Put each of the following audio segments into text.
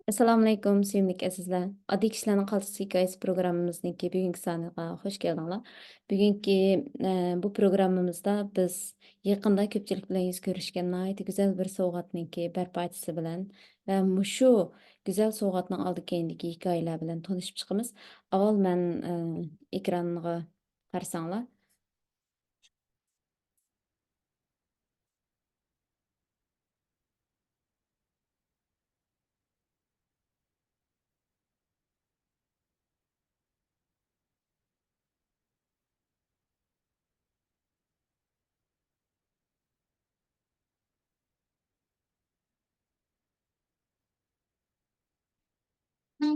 Assalomu alaykum, suyimli azizlar. Oddiy kishilarning qaltis hikoyasi programmamizniki bugungi soniga xush keldinglar. Bugungi bu programmamizda biz yaqinda ko'pchilik bilan yuz ko'rishgan nihoyatda go'zal bir sovg'atniki barpochisi bilan va mushu go'zal sovg'atning oldi keyindagi hikoyalar bilan tanishib chiqamiz. Avval men ekranga qarasanglar.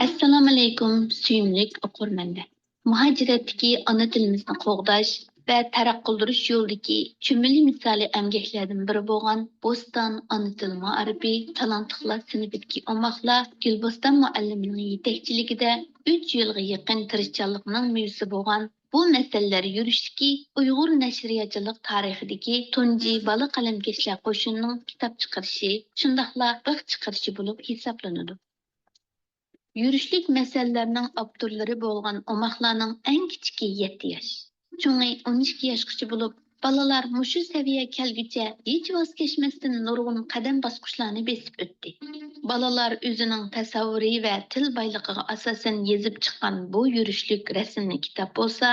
Assalomu alaykum, suyimlik o'qurmanlar. Muhojiratdagi ona tilimizni qo'g'dash va taraqqiy qildirish yo'lidagi chumili misoli emgaklardan biri bo'lgan Bo'ston ona til muarifi talantliqlar sinfidagi o'moqlar Gulboston muallimining yetakchiligida 3 yilga yaqin tirishchanlikning mevzusi bo'lgan bu masalalar yurishdagi Uyg'ur nashriyatchilik tarixidagi tunji bola qalamkashlar qo'shinining kitob chiqarishi, shundaqla bix chiqarishi bo'lib hisoblanadi. Yürüşlük məsələlərinin avtorları bolğan omaqlarning eng kichiki 7 yaş. Çoğu 12 yaşqıcı bo'lib, balalar mushu saviya kelguncha hech voz kechmasdan nurg'un qadam bosqichlarni besib o'tdi. Balalar o'zining tasavvuri va til boyligiga asosan yezib chiqqan bu yurishlik rasmli kitob bo'lsa,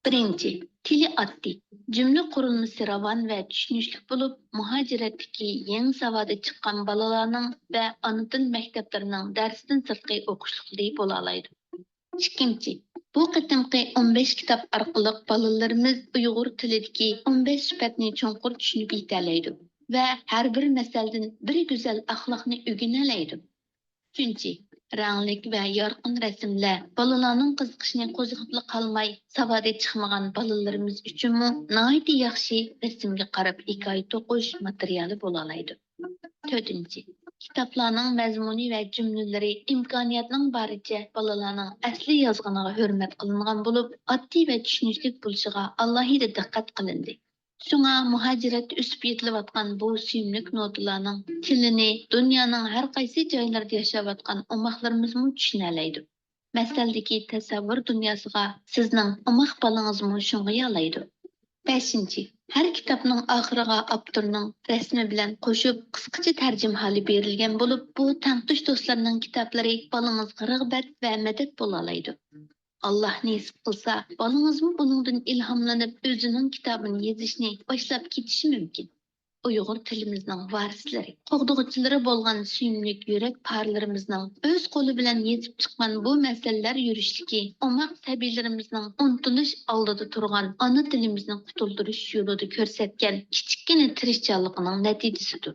birinchi tili oddiy, jumla qurilmasi ravon va tushunishli bo'lib, muhojiratdagi yangi savodga chiqqan balalarning va ona til maktablarining darsdan sirtqi o'qishliqli bo'la oladi. Ikkinchi, bu qitimqi 15 kitob orqali balalarimiz Uyg'ur tilidagi 15 sifatni cho'nqur tushunib yetalaydi va har bir masaldan bir go'zal axloqni o'rganalaydi. Uchinchi, ranglik va yorqin rasmlar balalarning qiziqishini qo'zg'atib qolmay, savodi chiqmagan balalarimiz uchunmi nihoyat yaxshi rasmga qarab hikoya to'qish materiali bo'la oladi. To'rtinchi, kitoblarning mazmuni va jumlalari imkoniyatning boricha balalarning asli yozganiga hurmat qilingan bo'lib, oddiy va tushunishli bo'lishiga alohida diqqat qilindi. Şuna muhacirat üsüp yetilayotgan bu suyimlik notalarning tilini dunyoning har qaysi joylarida yashayotgan umaqlarimiz tushunalaydi. Masaladagi tasavvur dunyosiga sizning umaq balangizmi shunga yalaydi. 5. Har kitobning oxiriga avtorning rasmi bilan qo'shib qisqacha tarjima holi berilgan bo'lib, bu tanqish do'stlarning kitoblari balangizga rag'bat va madad bo'la oladi. Allah nasib qilsa, balangizmi buningdan ilhomlanib o'zining kitobini yozishni boshlab ketishi mumkin. Uyg'ur tilimizning varislari, qo'g'dug'uvchilari bo'lgan suyimlik yurak parlarimizning o'z qo'li bilan yezib chiqqan bu masalalar yurishligi umaq tabiiylarimizning untilish oldida turgan ona tilimizni qutuldirish yo'lida ko'rsatgan kichikgina tirishchanligining natijasidir.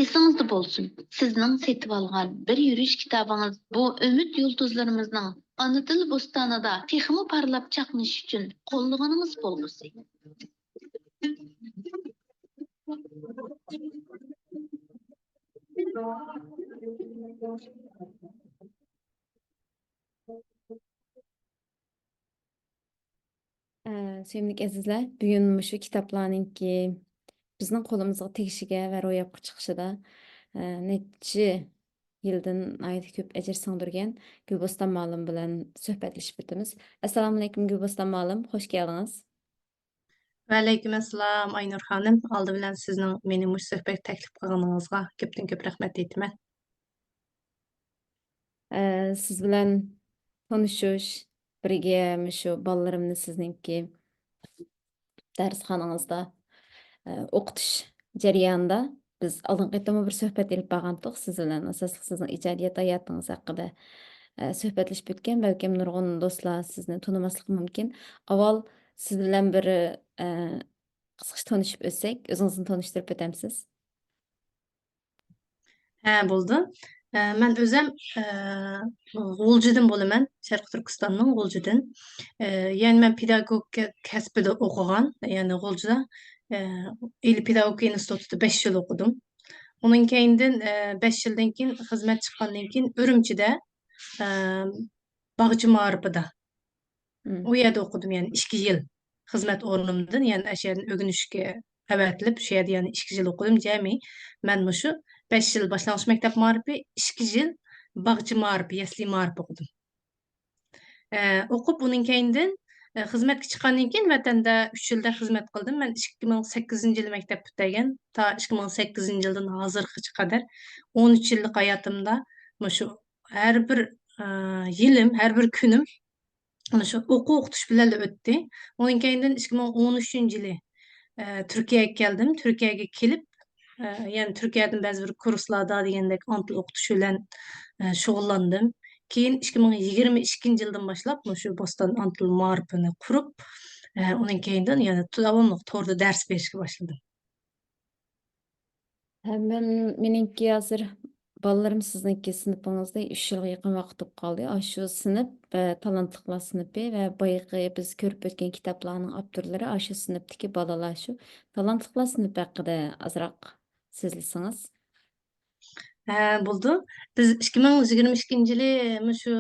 Esingizda bo'lsin, sizning setib olgan bir yurish kitobingiz bu umid yulduzlarimizning ona til bo'stonida texmi parlab chaqnish uchun qo'llaganimiz bo'lg'usi. Suyimli azizlar, bugun mushu kitoblarningki bizning qo'limizga tegishiga va ro'yobga chiqishida necha yildan ayda ko'p ajr singdirgan Gulboston ma'lum bilan suhbatlashib o'tamiz. Assalomu alaykum Gulboston ma'lum, xush keldingiz. Va alaykum assalom Aynur xonim. Oldi bilan sizning meni mush suhbat taklif qilganingizga ko'pdan ko'p rahmat aytaman. Siz bilan tanishish, birga mushu bolalarimni sizningki darsxonangizda o'qitish jarayonida biz oldingi qatorda bir suhbat ilib borgandik siz bilan, asosli sizning ijodiyat hayotingiz haqida suhbatlashib o'tgan. Balkim nurg'un do'stlar sizni tanimasligi mumkin. Avval siz bilan bir qisqacha tanishib o'tsak, o'zingizni tanishtirib o'tamsiz? Ha, bo'ldi. Men o'zim G'uljidin bo'laman, Sharq Turkistonning G'uljidan. Ya'ni men pedagogika kasbida o'qigan, ya'ni G'uljida il pedagogika institutida 5 yil o'qidim. Onun keyindan 5 yildan keyin xizmat chiqqandan keyin Urumchida bog'chi ma'rifida u yerda o'qidim, ya'ni 2 yil xizmat o'rnimdan, ya'ni o'sha yerdan o'rganishga avatilib, o'sha yerda ya'ni 2 yil o'qidim. Jami men mushu 5 yil boshlang'ich maktab ma'rifi, 2 yil Bağcı marif, yasli marif o'qidim. O'qib uning keyindan xizmatga chiqqandan keyin vatanda 3 yilda xizmat qildim. Men 2008-yil maktab bitagan. Ta 2008-yildan hozirgacha qadar 13 yillik hayotimda shu har bir yilim, har bir kunim shu o'quv o'qitish bilan o'tdi. Uning keyindan 2013-yili Turkiyaga keldim. Turkiyaga kelib, yani Turkiyadan ba'zi bir kurslarda degandek ana til o'qitish bilan shug'ullandim. Keyin 2022-yildan boshlab shu Boston ana til ma'rifini qurib, uning keyindan yana davomli to'g'ri dars berishga boshladim. Meningki hozir ballarım sizniki sınıfınızda 3 yılga yaqin vaqt o'tib qoldi. Shu sinf talantliqlar sinfi va boyagi biz ko'rib o'tgan kitoblarning avtorlari shu sinfdagi bolalar shu talantliqlar sinfi haqida ozroq so'zlasangiz. Bo'ldi. Biz 2022-yili shu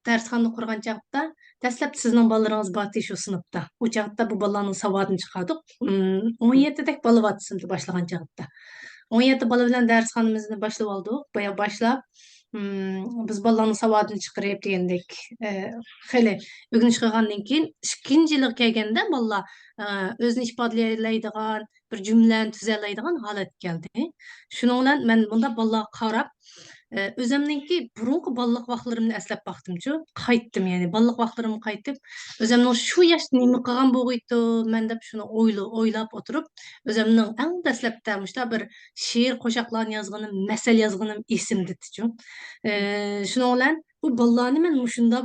darsxonani qurgan chaqda dastlab sizning bolalaringiz bordi shu sinfda. U chaqda bu bolalarning savodini chiqardik. 17 dek bola bor sinfda boshlagan chaqda. 17 bola bilan darsxonamizni boshlab oldik. Boya boshlab biz bolalarning savodini chiqarib degandek xeli o'rganish qilgandan keyin 2-yilga kelganda bolalar o'zini ifodalaydigan bir jumlani tuzalaydigan holat keldi. Shuning bilan men bunda bolalarga qarab o'zimninki burungi balliq vaqtlarimni eslab baqdimchu, qaytdim, ya'ni balliq vaqtlarimga qaytib, o'zimning shu yoshda nima qilgan bo'lg'iydi men deb shuni o'ylab o'tirib, o'zimning eng dastlabda mushta bir she'r qo'shoqlarni yozganim, masal yozganim esimditichu. Shuning bilan bu bolalarni men shunda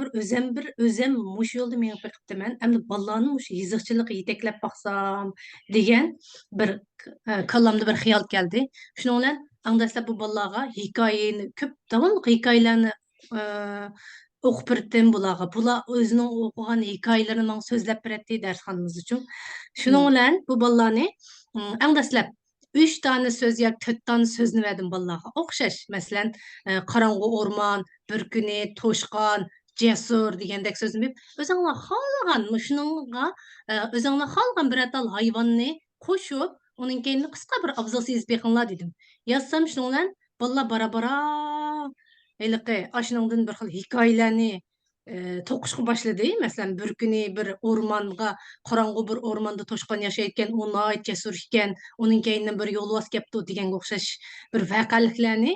o'zim mush yo'lda menib beqibdiman. Endi bolalarni mush yiziqchilikqa yetaklab baqsam degan bir kallamda bir xiyol keldi. Shuning bilan dastlab bu bolalarga hikoyani ko'p davomli hikoyalarni o'qib berdim bularga. Bular o'zining o'qigan hikoyalarini menga so'zlab beradi darsxonamiz uchun. Shuning bilan bu bolalarni dastlab 3 tane söz ya 4 tane sözünü verdim bolalarga. O'xshash. Masalan, qarong'u o'rmon, bir kuni to'shqon, jasur degandek so'zni berib, o'zinglar xohlagan shuningga o'zinglar xohlagan bir atal hayvonni qo'shib, uning keyin qisqa bir abzal yozib beqinglar dedim. Yazsam shuning bilan bolalar bara-bara heliqi ashuningdan bir xil hikoyalarni to'qishga boshladi. Masalan, bir kuni bir o'rmonga, qorong'u bir o'rmonda to'shqon yashayotgan, u nihoyat jasur ekan, uning keyindan bir yo'lbars kelibdi deganga o'xshash bir voqeliklarni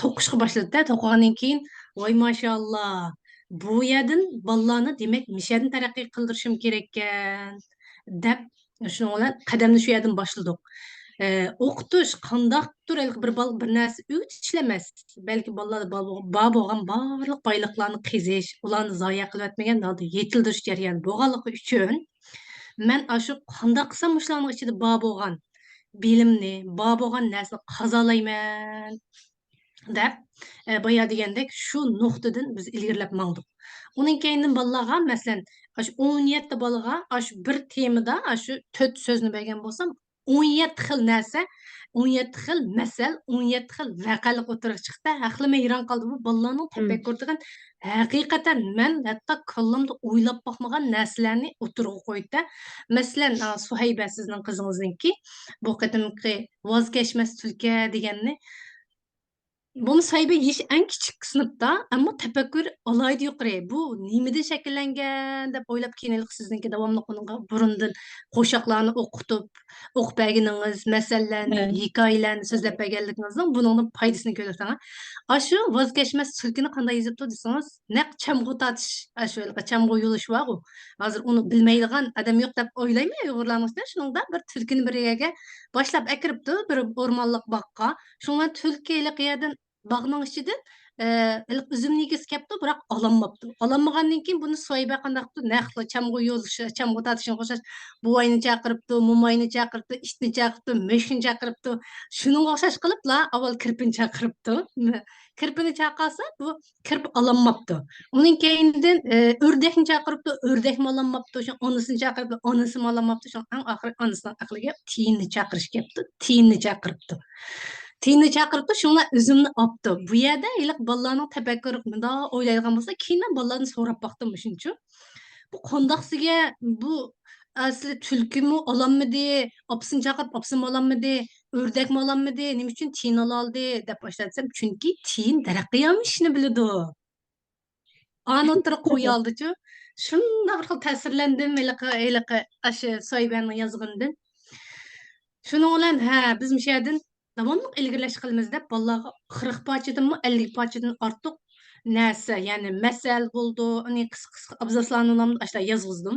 to'qishga boshladi-da. To'qigandan keyin voy mashalloh, bu yerdan bolalarni demak mishadan taraqqiy qildirishim kerak ekan deb shuning bilan qadamni shu yerdan boshladik. O'qitish qandaqdir bir bal bir narsa o'tishlemas. Balki bolalar bo'lgan barliq boyliqlarni qizish, ularni zoya qilib o'tmagan holda yetildirish jarayoni bo'lganligi uchun men shu qandaq qilsam shularning ichida bo'lgan bilimni, bo'lgan narsani qozolayman deb boya degandek shu nuqtadan biz ilgarilab mangdik. Uning keyindan bolalarga masalan, shu 17 bolaga shu bir temada shu 4 so'zni bergan bo'lsam, 17 xil narsa, 17 xil masal, 17 xil voqelik o'tirib chiqdi. Haqlima hayron qoldim. Bu bolalarning tafakkur degan haqiqatan men hatto qalbimda o'ylab boqmagan narsalarni o'tirg'a qo'ydi. Masalan, Suhayba sizning qizingizniki bu qadimki voz kechmas tulka deganni bunu sahibi yeş en küçük sınıfta ama tefekkür olaydı yukarı. Bu nimede şekillengen dep oylap keyneliq sizinki davamlı onunğa burundan qoşaqlarını okutup, okup bergeniniz, meselelerini, Evet. hikayelerini sözlep bergenliginizin bunun paydasını görürseniz. Aşı vazgeçmez türkünü qanday yazıptı deseniz, nek çamgı tatış, aşı öyle çamgı yuluş var o. Hazır onu bilmeydiğen adam yok dep oylayma Uygurlarımızda. Şunun da bir türkünü bir yerge başlap ekiripti bir ormanlık bakka. Şundan türkiyelik yerden bağның içinden üzümni egiz kepti, biroq alanmapti. Alanmagandan keyin buni soyba qandaqdi, naqli chamg'u yo'lishi, chamg'u tatishini qo'shash, buvayni chaqiribdi, mo'mayni chaqiribdi, ishni chaqiribdi, meshni chaqiribdi. Shuningga o'xshash qilibla avval kirpini chaqiribdi. Kirpini chaqirsa, bu kirp alanmapti. Uning keyindan o'rdakni chaqiribdi, o'rdakni alanmapti. Shu onasini chaqiribdi, onasini alanmapti. Shu eng oxiri onasining aqliga tiyinni chaqirish kepti, tiyinni chaqiribdi. Tiyinni chaqiribdi, shunlar o'zimni opdi. Bu yerda iliq bolalarning tafakkuri bundoq o'ylaydigan bo'lsa, keyin men bolalarni so'rab boqdim shuncha. Bu qandaqsiga bu asli tulkimi olanmidi, opsini chaqirib, opsini olanmidi, ördek mi alanmadı, nima uchun tiyin alaldı deb başlatsam, çünkü tiyin taraqqiyomi ishni biladi. Ani o'tirib qo'ya oldi-chu. Shunda bir xil ta'sirlandim, iliqi aşı Soybanning yozganidan. Shuning bilan biz o'sha yerdan davomli ilgirlash qilamiz deb bolalarga 40 parchadanmi 50 parchadan ortiq narsa, ya'ni masal bo'ldi, uning qisqa abzaslarni ashula yozg'izdim.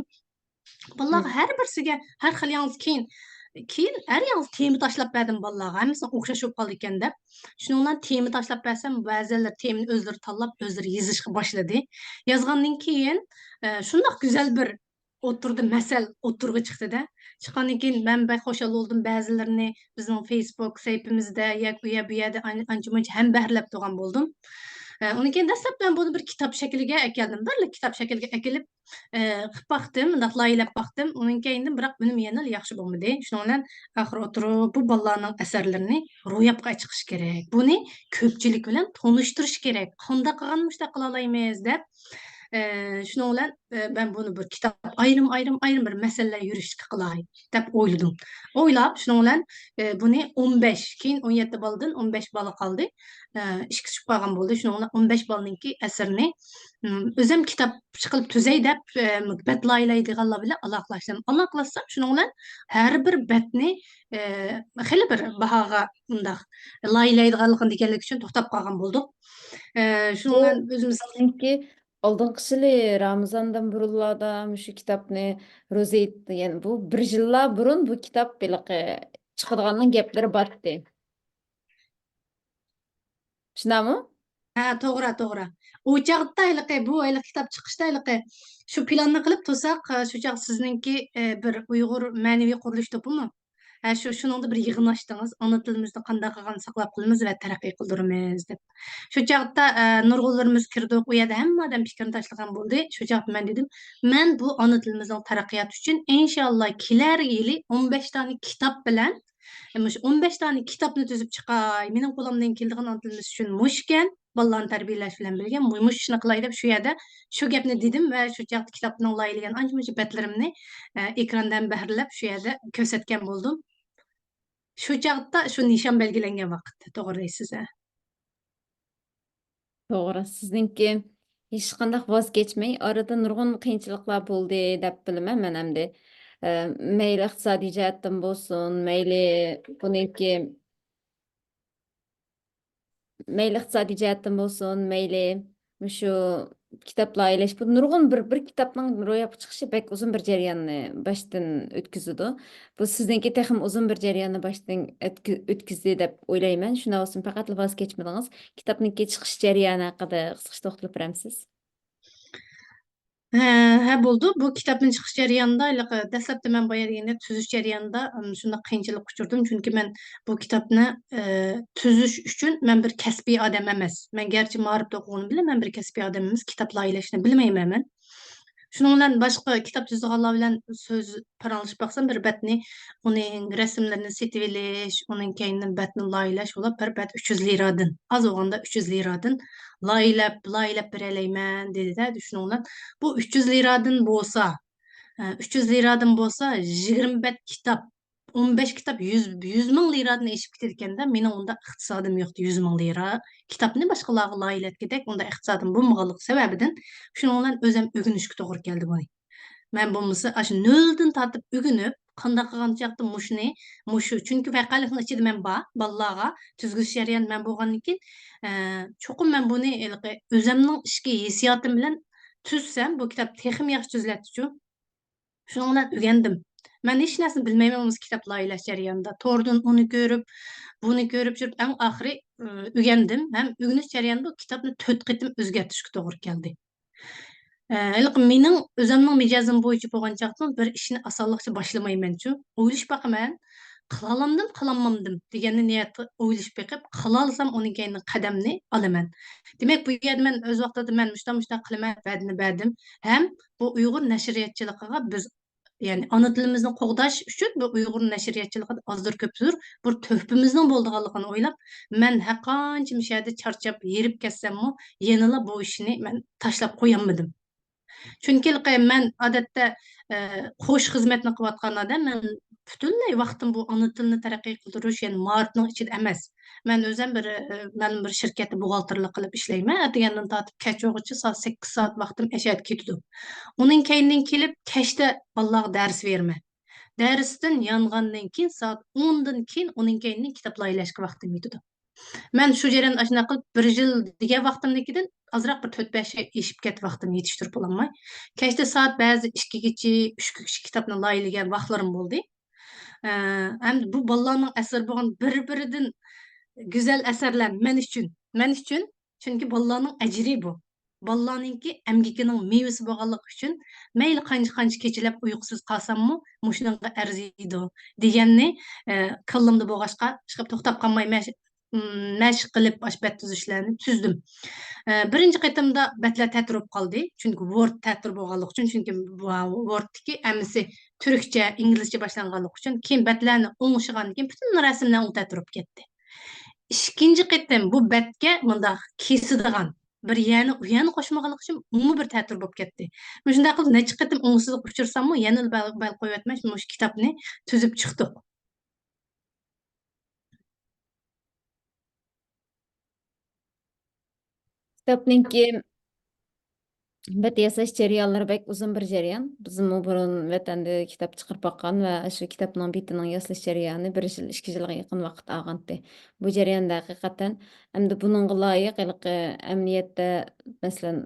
Bolalarga har birisiga har xil yalnız keyin har yalnız tema tashlab berdim bolalarga. Hammasini o'xshash bo'lib qoldi ekan deb. Shuning bilan tema tashlab bersam, ba'zilar temani o'zlari tanlab, o'zlari yozishga boshladi. Yozgandan keyin shundoq go'zal bir o'tirdi masal o'tirg'i chiqdi-da. Chiqqandan keyin men xo'shal bo'ldim. Ba'zilarini bizning Facebook saytimizda yoki u bu yerda ancha-muncha ham bahrlab turgan bo'ldim. Undan keyin dastlab men buni bir kitob shakliga keldim. Bir kitob shakliga kelib qilib baktım, laylab baktım. Onun keyin biroq benim yana yaxshi bo'lmadi. Shuning bilan oxir o'tirib bu bolalarning asarlarini ro'yobga chiqish kerak. Buni ko'pchilik bilan tanishtirish kerak. Qanday qilgan mushta qila olamiz deb shuning bilan ben bunu bir kitob ayrim bir masalalar yurishga qilay deb o'yladim. O'ylab shuning bilan buni 15, keyin 17 boladan 15 bola qoldi. Ishga tushib qolgan bo'ldi. Shuning bilan 15 bolaninki asarini o'zim kitob chiqilib tuzay deb betlaylaydiganlar bilan aloqalashdim. Aloqalashsam shuning bilan har bir betni xeli bir bahoga undaq laylaydiganligini deganlik uchun to'xtab qolgan bo'ldik. Shuning Bu bilan o'zimiz sizningki oldingi yili Ramazondan burunlarda shu kitobni ro'zayt, ya'ni bu bir yillar burun bu kitob chiqadiganning gaplari bordi. Shunami? ha, to'g'ri. U chaqda bu ayliq kitob chiqishda shu planni qilib tursak, shu chaq sizningki bir Uyg'ur ma'naviy qurilish to'pimi? Shuningda bir yig'in ochdingiz, ona tilimizni qanday qilgan saqlab qolamiz va taraqqiy qildiramiz deb. Shu chaqda nurg'unlarimiz kirdi, u yerda hamma odam fikrini tashlagan bo'ldi. Shu chaqda men dedim, men bu ona tilimizning taraqqiyoti uchun inshaalloh kelar yili 15 tane kitob bilan 15 tane kitobni tuzib chiqay. Mening qo'limdan keladigan ona tilimiz uchun mushkan bolalarni tarbiyalash bilan birga mush ishni qilay deb shu yerda shu gapni dedim va shu chaqda kitobning laylagan ancha-muncha betlarimni ekrandan bahrlab shu yerda ko'rsatgan bo'ldim. Shu chaqda shu nishon belgilangan vaqtda, to'g'ri deysiz. To'g'ri, sizningki hech qanday voz kechmay orada nurg'un qiyinchiliklar bo'ldi deb bilaman men hamda. Mayli iqtisodiy jihatdan bo'lsin, mayli iqtisodiy jihatdan bo'lsin, mayli shu kitoblar aylash, bu nurg'un bir kitobning ro'yobga chiqishi bek uzun bir jarayonni boshdan o'tkazadi. Bu sizningki texim uzun bir jarayonni boshdan o'tkazdi deb o'ylayman. Shundan olsin faqat voz kechmadingiz. Kitobning chiqish jarayoni haqida qisqacha to'xtalib beramiz. Bo'ldi. Bu kitobning chiqish jarayonida dastlabda men boya deganda tuzish jarayonida shunday qiyinchilik uchirdim. Chunki men bu kitobni tuzish uchun men bir kasbiy odam emas. Men garchi ma'rifda o'qiganim bilan men bir kasbiy odam emas, kitob laylashni bilmayman men. Shuning bilan boshqa kitob tuzganlar bilan so'z paranglashib baqsam, bir betni uning rasmlarini setib olish, uning keyindan betni laylash bo'lib bir bet 300 liradan, az o'g'anda 300 liradan laylab bereleyman dedi-da. Shuning bilan bu 300 liradan bo'lsa, 20 bet kitap, 15 kitap 100 ming liradan eşip giderken de mening unda iqtisodim yo'qdi. 100 ming lira kitobni boshqalarga laylatgidek unda iqtisodim bo'lmaganligi sababidan shuning bilan o'zim o'rganishga to'g'ri keldi buni. Men bo'lmasa shu noldan tortib o'rganib qanday qilgan chaqda mushu chunki vaqalikning ichida men bolalarga tuzg'ish jarayon men bo'lgandan keyin cho'qim men buni o'zimning ishki hissiyotim bilan tuzsam bu kitob texim yaxshi tuziladi-chu. Shuning bilan o'rgandim. Men hech narsani bilmayman bu kitob laylash jarayonida. To'rdan uni ko'rib, buni ko'rib yurib, eng oxiri o'rgandim. Ham o'rganish jarayonida bu kitobni 4 qitim o'zgartirishga to'g'ri keldi. Mening o'zimning mijozim bo'yicha bo'lgan chaqda bir ishni osonlikcha boshlamayman-chu. O'ylash baqaman, qilalamdim, qilamamdim deganni niyatda o'ylash beqib, qilalsam uning keyin qadamni olaman. Demak, bu yerda men o'z vaqtida men mushta qilaman, va'dani berdim. Ham bu Uyg'ur nashriyatchiligiga biz yani ana tilimizni qo'g'dash uchun bu Uyg'ur nashriyatchiligida ozdir ko'pdir bir töhfimizning bo'lganligini o'ylab, men haqqancha mishada charchab, yerib ketsammi, yanala bu ishni men tashlab qo'yamadim. Chunki men odatda qo'sh xizmatni qilayotgan odam, men Bütünlüğü vaqtim bu ana tilini taraqqiy qildirish, yani maarifning ichida emas. Men o'zim bir ma'lum bir shirkatda buxgalterlik qilib ishlayman. Atgandan tortib kechgacha soat 8 soat vaqtim ashad ketdi. Uning keyindan kelib kechda bolalarga dars berman. Darsdan yongandan keyin soat 10 dan keyin uning keyindan kitoblar ilashga vaqtim yetadi. Men shu jarayon ashuna qilib bir yil degan vaqtimnikidan azroq bir 4-5 oy eshib ketib vaqtim yetishtirib ololmay. Kechda soat ba'zi 2 gacha, 3 gacha kitobni laylagan vaqtlarim bo'ldi. Hem bu bolalarning asar bo'lgan bir-biridan go'zal asarlar men uchun chunki bolalarning ajri bu. Bolalarningki emgikining mevasi bo'lganligi uchun mayli qancha kechalab uyqusiz qolsammi, mushunga arziydi deganni kallamda bo'lg'achqa chiqib to'xtab qolmay mashq qilib ashbat tuzishlarni tuzdim. Birinchi qatimda batlar ta'tirib qoldi. Chunki Word ta'tir bo'lganligi uchun, chunki Word'dagi amisi turkcha, inglizcha boshlanganligi uchun keyin batlarni o'ngishgandan keyin butun rasmlar o'ng ta'tirib ketdi. Ikkinchi qatim bu batga bundaq kesadigan bir u yana qo'shmaganligi uchun umi bir ta'tir bo'lib ketdi. Shunday qilib necha qatim o'ngsizlik uchirsammi, yana bal qo'yatmay shu kitobni tuzib chiqdik. Kitapninki bet yasash jarayonlari bek uzun bir jarayon. Bizim burun vatanda kitap chiqarib baqqan va shu kitapning bitining yasash jarayoni 1 yil 2 yilga yaqin vaqt olgandi. Bu jarayonda haqiqatan endi buningga loyiq amniyatda masalan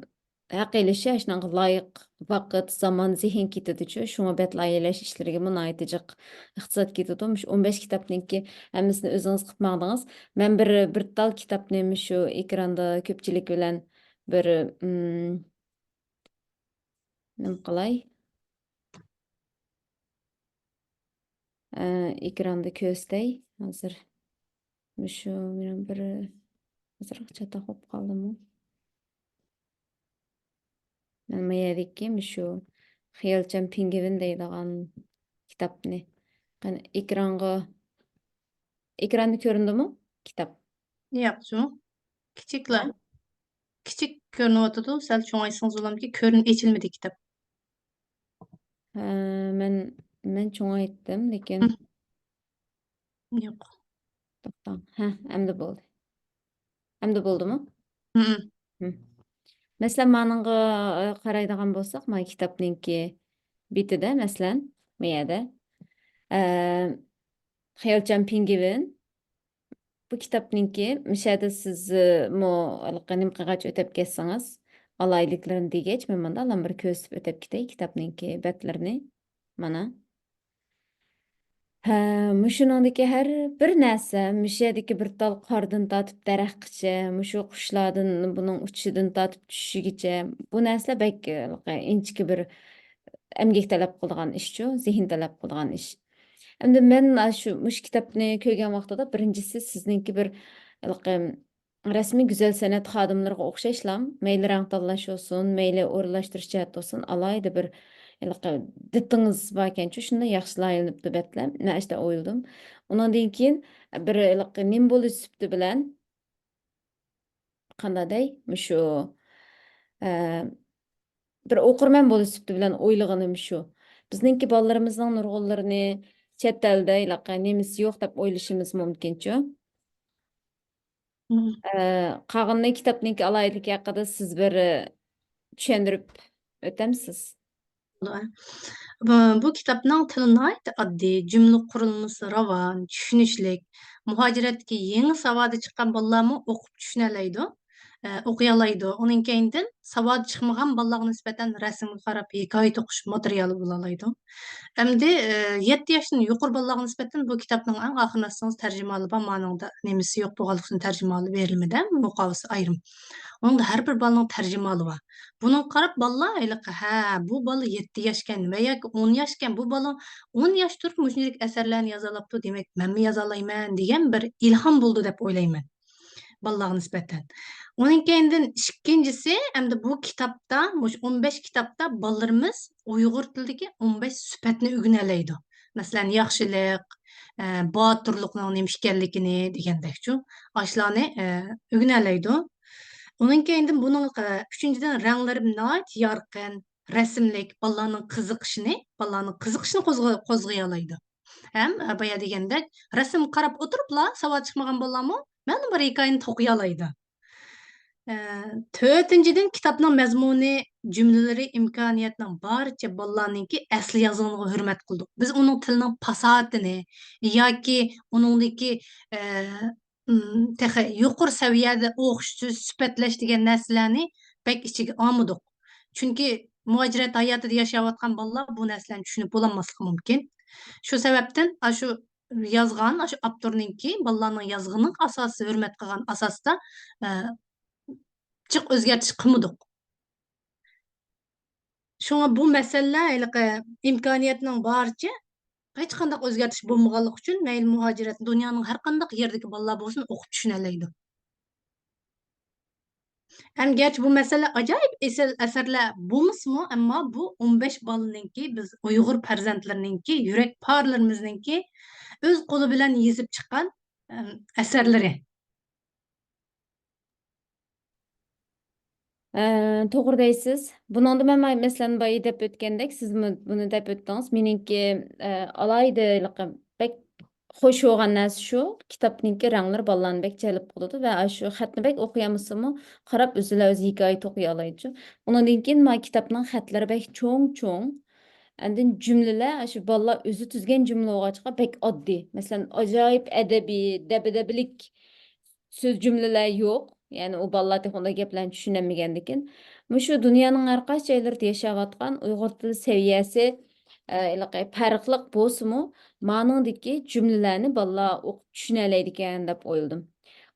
haqiylishi shunga loyiq vaqt, zaman, zehn ketadi-chu. Shunga bet loyihalash ishlariga munoyat jiq iqtisod ketadi. 15 kitapninki hammasini o'zingiz qilmadingiz. Men bir tal kitapni shu ekranda ko'pchilik bilan bir nima qilay? Ekranda ko'rsatay. Hozir shu men bir hozir chata qo'yib qoldimmi? Men mayadiki shu Xiyolchan pingvin deydigan kitapni. Qani ekranda ko'rindimi? Kitap. Yo'q, shu kichik ko'rinyotidi. Sal cho'ngaysangiz bo'lamki, echilmadi kitap. Men cho'ngaytdim, lekin Yo'q. to'xtang. Endi bo'ldi. Endi bo'ldimi? Masalan, menga qaraydigan bo'lsak, men kitapninki bitida masalan, mayada Xiyolchan pingvin bu kitapninki mishada siz nim qag'ach o'tab ketsangiz, alayliklarni degach, men mana alam bir ko'rsatib o'tab ketay kitapninki batlarini. Mana. Mushuningdagi har bir narsa, mushadagi bir tal qordan tortib daraxtgacha, mushu qushlardan buning uchidan tortib tushishigacha, bu narsa bak inchki bir emgak talab qiladigan ish-chu, zehn talab qiladigan ish. Endi men shu kitapni ko'rgan vaqtida birinchisi sizningki bir rasmiy go'zal san'at xodimlariga o'xshashlam, mayli rang tanlash olsun, mayli o'rinlashtirish jihat olsun, alayda bir ditingiz bor ekan-chu, shunda yaxshi laylanibdi batlar. Men ashta o'yladim. Undan keyin bir nim bo'lish sifati bilan qanday shu bir o'qirman bo'lish sifati bilan o'ylaganim shu. Bizningki bolalarimizning nurg'unlarini chet elda nemisi yo'q deb o'ylashimiz mumkin-chu. Qolgan kitapninki alaydligi haqida siz bir tushuntirib o'tamsiz? Bu kitapning tili nihoyat oddiy, jumla qurilmasi ravon, tushunishlik. Muhojiratga yangi savodi chiqqan bolalarmi o'qib tushunalaydi, o'qiyalaydi. Uning keyindan savodi chiqmagan bolalarga nisbatan rasmga qarab hikoya to'qish materiali bo'lalaydi. Endi 7 yoshdan yuqori bolalarga nisbatan bu kitapning eng oxirgi narsasi tarjimali bor, ma'noda nemisi yo'q bo'lganligi tarjimali berilmadi, muqovasi ayrim. Onda har bir bolaning tarjimali bor. Buni qarab bolalar bu bola 7 yoshkan va yoki 10 yoshkan, bu bola 10 yosh turib mushunday asarlarni yozalabdi, demak men yoza olmayman degan bir ilhom bo'ldi deb o'ylayman bolalarga nisbatan. Uning keyindan ikkinchisi, endi bu kitobda, 15 kitobda bolalarimiz Uyg'ur tilidagi 15 sifatni o'rganalaydi. Masalan, yaxshilik, botirlikning nima ekanligini degandekchu, ashlarni o'rganalaydi. Uning keyindan buning uchinchidan ranglari nihoyat yorqin, rasmlik bolalarning qiziqishini qo'zg'ay oladi. Hem baya degandek rasm qarab o'tiribla savad chiqmagan bo'larmi? Mana bir hikoyani to'qiy olaydi. To'rtinchidan kitobning mazmuni, jumlalari imkoniyatning barcha bolalarningki asli yozig'iga hurmat qildik. Biz uning tilining fasohatini yoki uningdagi tehi yuqori saviyada o'qish, sifatlash degan narsalarni bek ichiga olmadik. Chunki muajirat hayotida yashayotgan bolalar bu narsalarni tushunib bo'lolmasligi mumkin. Shu sababdan shu yozgan, shu avtorninki bolalarning yozg'ining asosi hurmat qilgan asosda jiq o'zgartish qilmadik. Şuna bu meseleler imkaniyetinin barcha hech qanday o'zgartish bo'lmaganligi uchun mayli muhojirat dunyoning har qanday yerdagi bolalar bo'lsin o'qib tushunalaydi. Hem gerçi bu mesele acayip eserler bulmuşmu ama bu 15 balaninki biz Uyg'ur farzandlarininki yürek parlarımızninki öz qo'li bilan yezib chiqqan eserleri. To'g'ri deysiz. Buningda men masalan boya deb o'tgandek, siz buni deb o'tdingiz. Meningki alayda bek xo'sh bo'lgan narsa shu, kitobningki ranglar bolalarni bek jalb qiladi va shu xatni bek o'qiyamasimi, qarab o'zlar o'zi hikoya to'qiy oladi. Undan keyin ma kitobning xatlari bek cho'ng-cho'ng. Andin jumlalar shu bolalar o'zi tuzgan jumla o'g'achqa bek oddiy. Masalan, ajoyib adabiy, dabdabilik söz cümleler yok. Yani o balla texonda gaplarni tushunamagandikin. Shu dunyoning har qaysi joylarida yashayotgan Uyg'ur tili saviyasi farqli bo'lsa-mu, ma'nodagi jumlalarni bolalar o'qib tushunalaydigan deb o'yladim.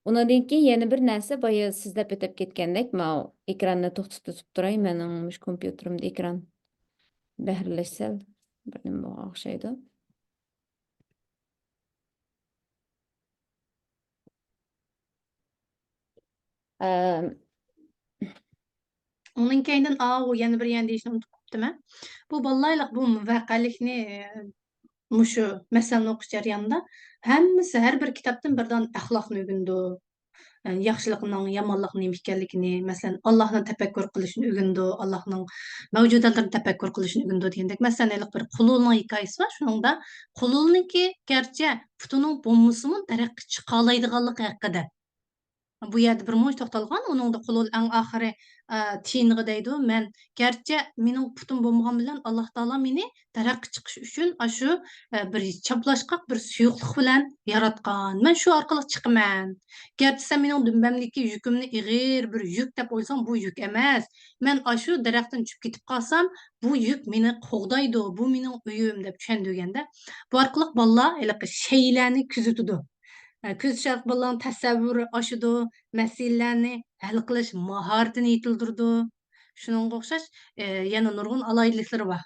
Undan keyin yana bir narsa boya siz deb o'tib ketgandek, men ekranni to'xtatib turay, mening mush kompyuterimda ekran bahrlashsa bir nima o'xshaydi. Onun keyinden o yana bir yan deyishni unutib qoptiman. Bu bolalar bu vaqalikni mushu masalani o'qish jarayonida hammasi har bir kitobdan birdan axloqni o'rgandi. Yaxshilikning, yomonlikning nima ekanligini, masalan, Allohni tafakkur qilishni o'rgandi, Allohning mavjudotlarini tafakkur qilishni o'rgandi degandek. Masalan, bir Qululning hikoyasi bor. Shuningda Qululniki garchi putining bo'lmasimi taraqqiy chiqa oladiganligi haqida. Bu yerda bir mo'j to'xtalgan, uningda Qulul eng oxiri tiyinig'i deydi. Men garchi mening putim bo'lmagan bilan Alloh taolo meni taraqqiy chiqish uchun shu bir chaplashqoq bir suyuqlik bilan yaratgan. Men shu orqali chiqaman. Garchi sen mening dumbamdagi yukimni ig'ir bir yuk deb o'ylsang, bu yuk emas. Men shu daraxtdan tushib ketib qolsam, bu yuk meni qo'g'daydi. Bu mening uyim deb tushundirganda, bu orqali bolalar shaylarni kuzatadi. Ko'z sharq bolaning tasavvuri oshidi, masalalarni hal qilish mahoratini yetildirdi. Shuningga o'xshash yana nurg'un alayliklari bor.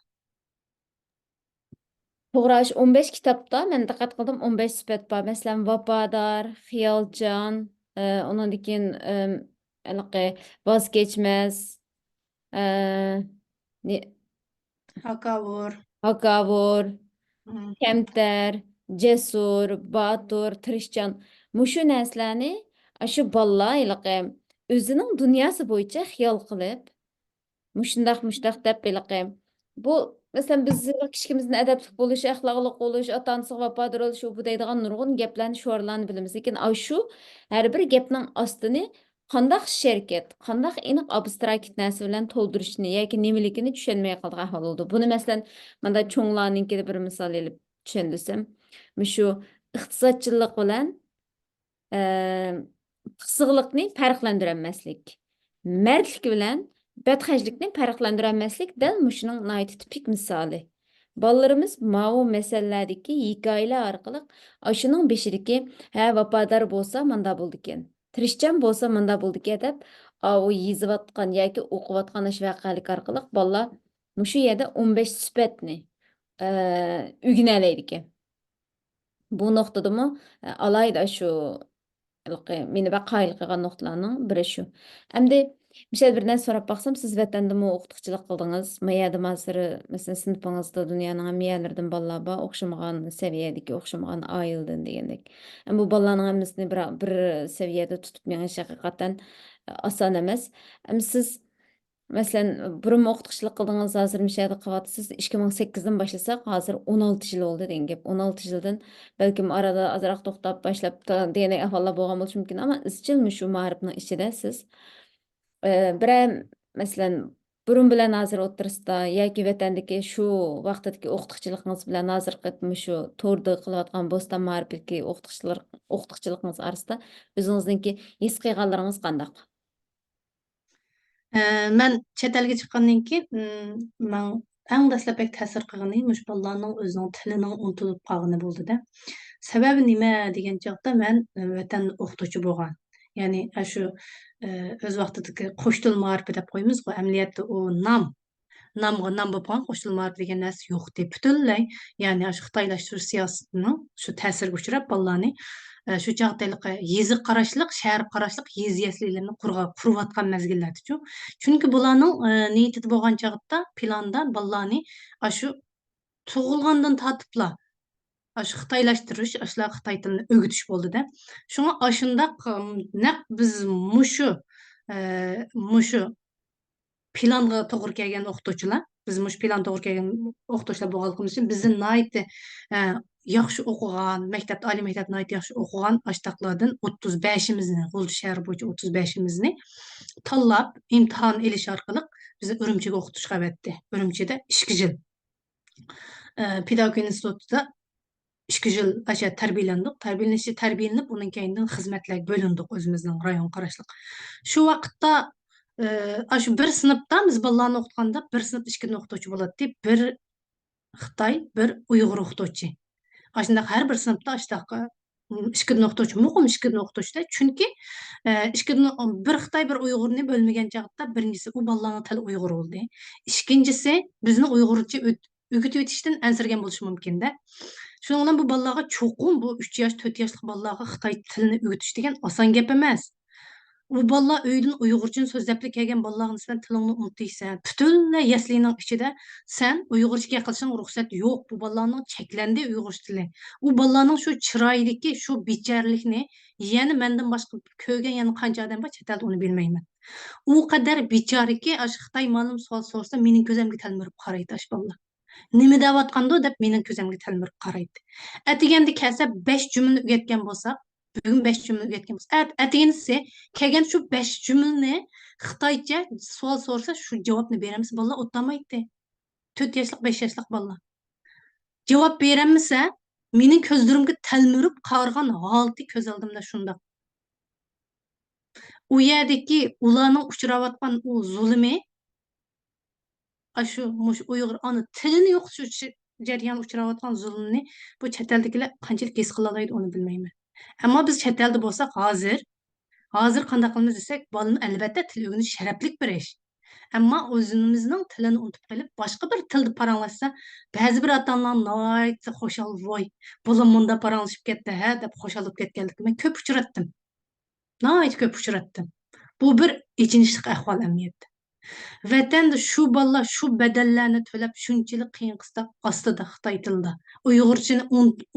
To'g'ri, 15 kitobda men diqqat qildim, 15 sifat bor. Masalan, vafodor, xiyolchan, undan keyin voz kechmas, hakavur, kamtar, jasur, botur, tirishchan. Mushu narsalarni shu bolalar o'zining dunyosi bo'yicha xiyol qilib, mushundaq deb bu masalan biz kichkimizning adabli bo'lish, axloqli bo'lish, ota-onasiga vafodor bo'lish, bu deydigan nurg'un gaplarni, sho'rlarni bilamiz. Lekin shu har bir gapning ostini qandaq sherkat, qandaq aniq abstrakt narsa bilan to'ldirishni yoki nimaligini tushunmay qolgan ahvol bo'ldi. Buni masalan mana cho'nglarninkida bir misol elib tushundirsam, shu iqtisodchilik bilan pisiqlikni farqlandirolmaslik, mardlik bilan badxajlikni farqlandirolmaslik dal mushuning nihoyat tipik misoli. Bolalarimiz ma'vu masalalardagi hikoyalar orqali shuning beshidagi vafodor bo'lsa manda bo'ldi ekan, tirishchan bo'lsa manda bo'ldi ekan deb u yezayotgan yoki o'qiyotgan vaqalik orqali bolalar mushu yerda 15 sifatni o'rganalaydi ekan. Bu nuqtadami alayda shu meni qoyil qilgan nuqtalarning biri shu. Endi Mishel bir narsa so'rab baqsam, siz vatandami o'qituvchilik qildingiz? Mayada masiri, masalan, sinfingizda dunyoning hamma yerlaridan bolalar bor, o'xshamagan saviyadagi, o'xshamagan oiladan degandek. Bu bolalarning hammasini bir saviyada tutib menish haqiqatan oson emas. Siz Mesela burun o'qituvchilik qildingiz, hozir mishada qilyapsiz. 2008'den başlasak, hozir 16 yil oldu degan gap. 16 yildan balkim arada azroq to'xtab boshlab degan ahvollar bo'lgan bo'lishi mumkin, ammo izchil shu ma'rifning ichida siz biror masalan burun bilan hozir o'tirsda yoki vatandagi shu vaqtdagi o'qituvchiligingiz bilan hozirgi shu to'rda qilayotgan bo'ston ma'rifidagi o'qituvchiligingiz orasida o'zingizniki his qilganlaringiz qandaq? Mən chet elga chiqqandan keyin man eng dastlab ta'sir qilgani mush bolalarning o'zining tilining unutilib qolgani bo'ldi-da. Sababi nima degan chog'da men vatan o'qituvchi bo'lgan. Ya'ni shu o'z vaqtidagi qo'sh til ma'rifi deb qo'yamiz-ku, amaliyotda u namga nam bo'lib qolgan, qo'sh til ma'rifi degan narsa yo'q deb butunlay, ya'ni shu xitoylashtirish siyosatining shu ta'siriga uchrab bolalarni shu chog'dagi yezi qarashliq, shahar qarashliq yezi yaslilarni qurayotgan mezgillardachu. Chunki bularning niyatida bo'lgan chog'da planda bolalarni shu tug'ilgandan tortibla shu xitoylashtirish, shular xitoy tilini o'rgatish bo'ldi-da. Shunga shundaq naq biz mushu planga to'g'ri kelgan o'qituvchilar, biz mush plan to'g'ri kelgan o'qituvchilar bo'lganligimiz uchun bizni nihoyatda yaxshi o'qigan, maktabda oliy maktabda nihoyatda yaxshi o'qigan ashtaqlardan 35imizni, G'ulji shahri bo'yicha 35imizni tanlab imtihon elish orqali bizni Urumchiga o'qitishga avatdi. Urumchida 2 yil pedagogika institutida 2 yil aşağı tarbiyalanib, undan keyin xizmatlarga bo'lindik o'zimizning rayon qarashliq. Shu vaqtda shu bir sinfda biz bolalarni o'qitganda bir sinfda 2 o'qituvchi bo'ladi. Bir Xitoy, bir Uyg'ur o'qituvchi. Shundaq har bir sinfda ashtaq 2 o'qituvchi, muqim 2 o'qituvchilar. Chunki bir Xitoy, bir Uyg'urni bo'lmagan chaqda birinchisi u bolalarning tili Uyg'ur bo'ldi. Ikkinchisi bizni Uyg'urcha o'rgatib etishdan ansirgan bo'lishi mumkin-da. Shuning bilan bu bolalarga cho'qim bu 3 yosh, 4 yoshlik bolalarga Xitoy tilini o'rgatish degan oson gap emas. U bolalar uydan Uyg'urcha so'zlab kelgan bolalarga nisbatan tilingni unutaysan. Butunlay yaslining ichida sen Uyg'urcha qilishing ruxsat yo'q. Bu bolalarning cheklandi Uyg'urcha tili. U bolalarning shu chiroyidagi shu bicharlikni yana mendan boshqa ko'rgan yana qancha odam bor chet elda uni bilmayman. U qadar bichariki Xitoy ma'lum savol so'rasa mening ko'zimga talmirib qaraydi ash bolalar. Nima deyotgando deb mening ko'zimga talmirib qaraydi. Atiganda kelsa 5 jumla o'rgatgan bo'lsa, bugun 5 jumla o'rgatgan bo'lsa, atigandisi kelgan shu 5 jumlani Xitoycha savol so'rasa shu javobni beramiz, bolalar o'tolmaydi. 4 yoshlik, 5 yoshlik bolalar. Javob beramasa, mening ko'zlarimga talmirib qargan holati ko'z oldimda shundoq. U yerdagi ularning uchrayotgan u zulmi shu Uyg'ur ana tilini yo'qotish jarayoni uchrayotgan zulmni bu chet eldagilar qanchalik his qila oladi uni bilmayman. Ammo biz chet elda bo'lsak hozir qanday qilamiz desak, bolani albatta til o'rganish sharaflik bir ish. Ammo o'zimizning tilini unutib qolib, boshqa bir tilda paranglashsa, ba'zi bir ota-onalar nihoyat xo'shal voy, bolam bunda paranglashib ketdi, ha deb xo'shal bo'lib ketganlikni men ko'p uchratdim. Nihoyat ko'p uchratdim. Bu bir ichinishli ahvol amniyatda. Vatanda shu bolalar shu badallarni to'lab shunchalik qiyin ostida Xitoy tilida Uyg'urchani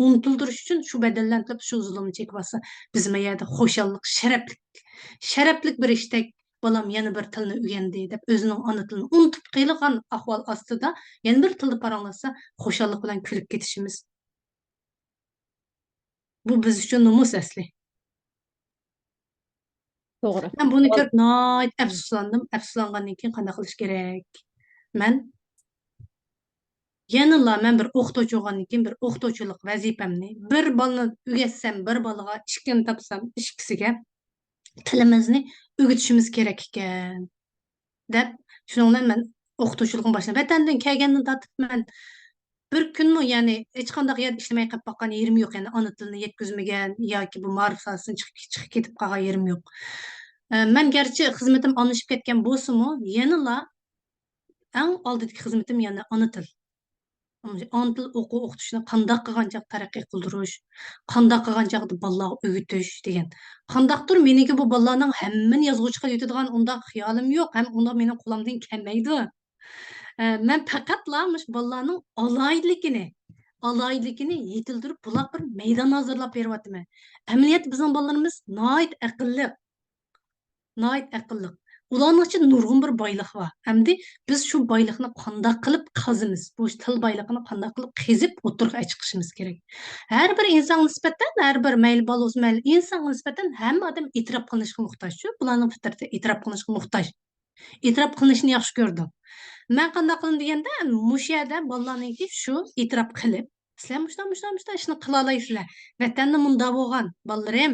unutiltirish uchun shu badallarni to'lab shu zulmni chekyapsa, biz bu yerda xo'shallik, sharaflik bir ishdak bolam yana bir tilni o'rgandi deb o'zining ona tilini unutib qolgan ahvol ostida yana bir tilda paranglasa, xo'shallik bilan kulib ketishimiz. Bu biz uchun nomus asli. To'g'ri. Ben bunu ko'rib nihoyat afsuslandim. Afsuslangandan keyin qanday qilish kerak? Men bir o'qituvchi bo'lgandan keyin bir o'qituvchilik vazifamni bir bolani o'rgatsam, bir bolaga ishkini topsam, ikkisiga tilimizni o'rgatishimiz kerak ekan deb shuning bilan men o'qituvchiligim boshladim. Vatandan kelgandan tortib men bir kunmi, ya'ni hech qanday yerda ishlamay qolib qolgan yerim yo'q, ya'ni ona tilini yetkazmagan yoki bu ma'rif sohasidan chiqib ketib qolgan yerim yo'q. Men garchi xizmatim alınışıp ketgan bo'lsa-mu, yanala eng oldingi xizmatim yana ona til. Ona til o'qitishni qanday qilgancha taraqqiy qildirish, qanday qilgancha bolalarga o'rgatish degan. Qandaqdir meniki bu bolalarning hammani yozuvchiga yetadigan undaq xiyolim yo'q, ham undaq mening qo'limdan kelmaydi. Men faqatla bolalarning alayligini yetildirib bular bir maydon hozirlab beryapman. Amaliyat bizning bolalarimiz nihoyat aqlli. Ularning ichida nurg'un bir boylik bor. Endi biz shu boylikni qanday qilib qazimiz? Bu til boyligini qanday qilib qezib o'tirg'a chiqishimiz kerak. Har bir inson nisbatan, har bir mayli bola bo'lsin, mayli inson nisbatan hamma odam e'tirof qilinishga muhtoj. Shu bularning fitrati e'tirof qilinishga muhtoj. E'tirof qilinishni yaxshi ko'rdim. Men qanday qildim deganda, mushu yerda bolalarniki shu e'tirof qilib, sizlar mushta ishni qila olasizlar. Vatanni munda bo'lgan bolalarim,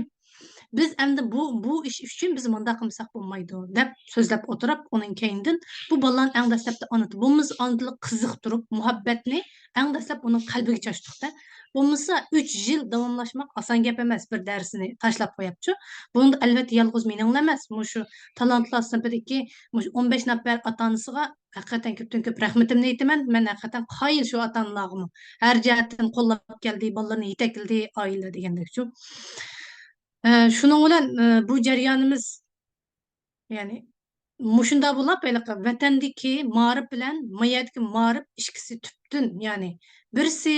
biz endi bu ish uchun biz munda qilmasak bo'lmaydi deb so'zlab o'tirib, uning keyindan bu bolalarni eng dastlabda ona til bo'lmasa ona tili qiziq turib, muhabbatni eng dastlab uning qalbiga chochdikda. Bo'lmasa 3 yil davomlashmoq oson gap emas, bir darsini tashlab qo'yapchi. Bunda albatta yolg'iz mening emas, mushu talantlar sinfidagi 15 nafar ota-onasiga haqiqatan ko'pdan ko'p rahmatimni aytaman. Men haqiqatan qoyil shu ota-onalarga. Har jihatdan qo'llab keldi, bolalarni yetakladi, oila degandek-chu. Shuning bilan bu jarayonimiz ya'ni mushunda bo'lib, vatandagi ma'rif bilan mayadagi ma'rif ikkisi tubdan, ya'ni birsi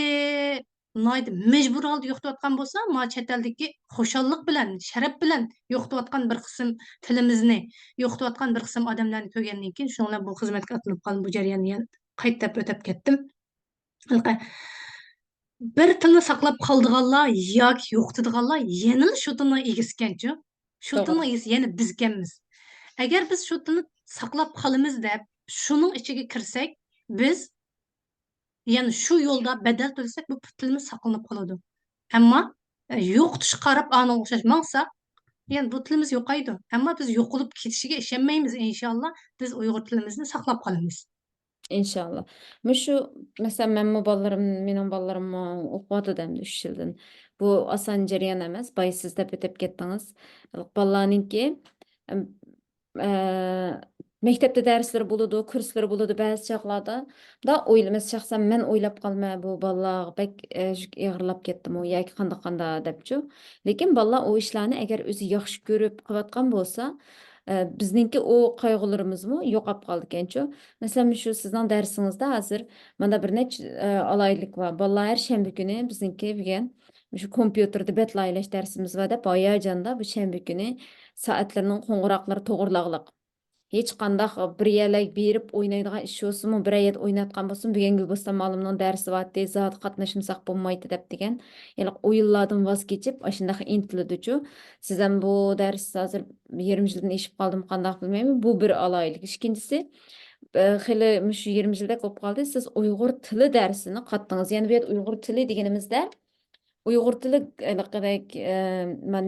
majbur holda yo'qotayotgan bo'lsa, ma chet eldagi xushallik bilan, sharaf bilan yo'qotayotgan bir qism tilimizni, yo'qotayotgan bir qism odamlarni ko'rgandan keyin shuning bilan bu xizmatga atilib qolgan bu jarayonni qaytib o'tib ketdim. Bir tilni saqlab qoldiganlar yoki yo'qotadiganlar yana shu tilni egisi ekanchu. Shu To'g'ri. tilni egisi yana biz ekanmiz. Agar biz shu tilni saqlab qolamiz deb shuning ichiga kirsak, biz ya'ni shu yo'lda badal to'lasak, bu tilimiz saqlanib qoladi. Ammo yo'qotish qarab ana o'xshash maqsad, ya'ni bu tilimiz yo'qaydi. Ammo biz yo'qolib ketishiga ishonmaymiz inshaalloh. Biz Uyg'ur tilimizni saqlab qolamiz. İnşallah. Mushu mesela mening bolalarim o'qiyotdi endi 3 yildan. Bu oson jarayon emas. Boya siz deb o'tib ketdingiz. Bolalarningki maktabda darslari bo'ladi, kurslari bo'ladi ba'zi chog'larda. Da o'ylaymiz shaxsan men o'ylab qolma bu bolalar bek ig'irlab ketdimi yoki qanday debchu. Lekin bolalar o ishlarni agar o'zi yaxshi ko'rib qilayotgan bo'lsa, bizningki o qayg'ularimizmi yo'qolib qoldi ekanchu. Masalan, shu sizning darsingizda hozir mana bir necha alaylik va bolalar har shanba kuni bizningki degan shu kompyuterda betlaylash darsimiz va deb hayajonda bu shanba kuni soatlarning qo'ng'iroqlari to'g'riliq. Hech qanday bir yerlik berib o'ynaydigan ish bo'lsinmi, bir yer o'ynatgan bo'lsin, bugungi Gulboston ma'lumning darsi va zot qatnashmasak bo'lmaydi deb degan. Ya'ni o'yinlardan voz kechib, shunday intiladichu. Siz ham bu dars hozir 20 yildan eshib qoldim, qanday bilmayman. Bu bir alaylik. Ikkinchisi, xili shu 20 yilda ko'p qoldi. Siz Uyg'ur tili darsini qatdingiz. Ya'ni bu yer Uyg'ur tili deganimizda Uyg'ur tili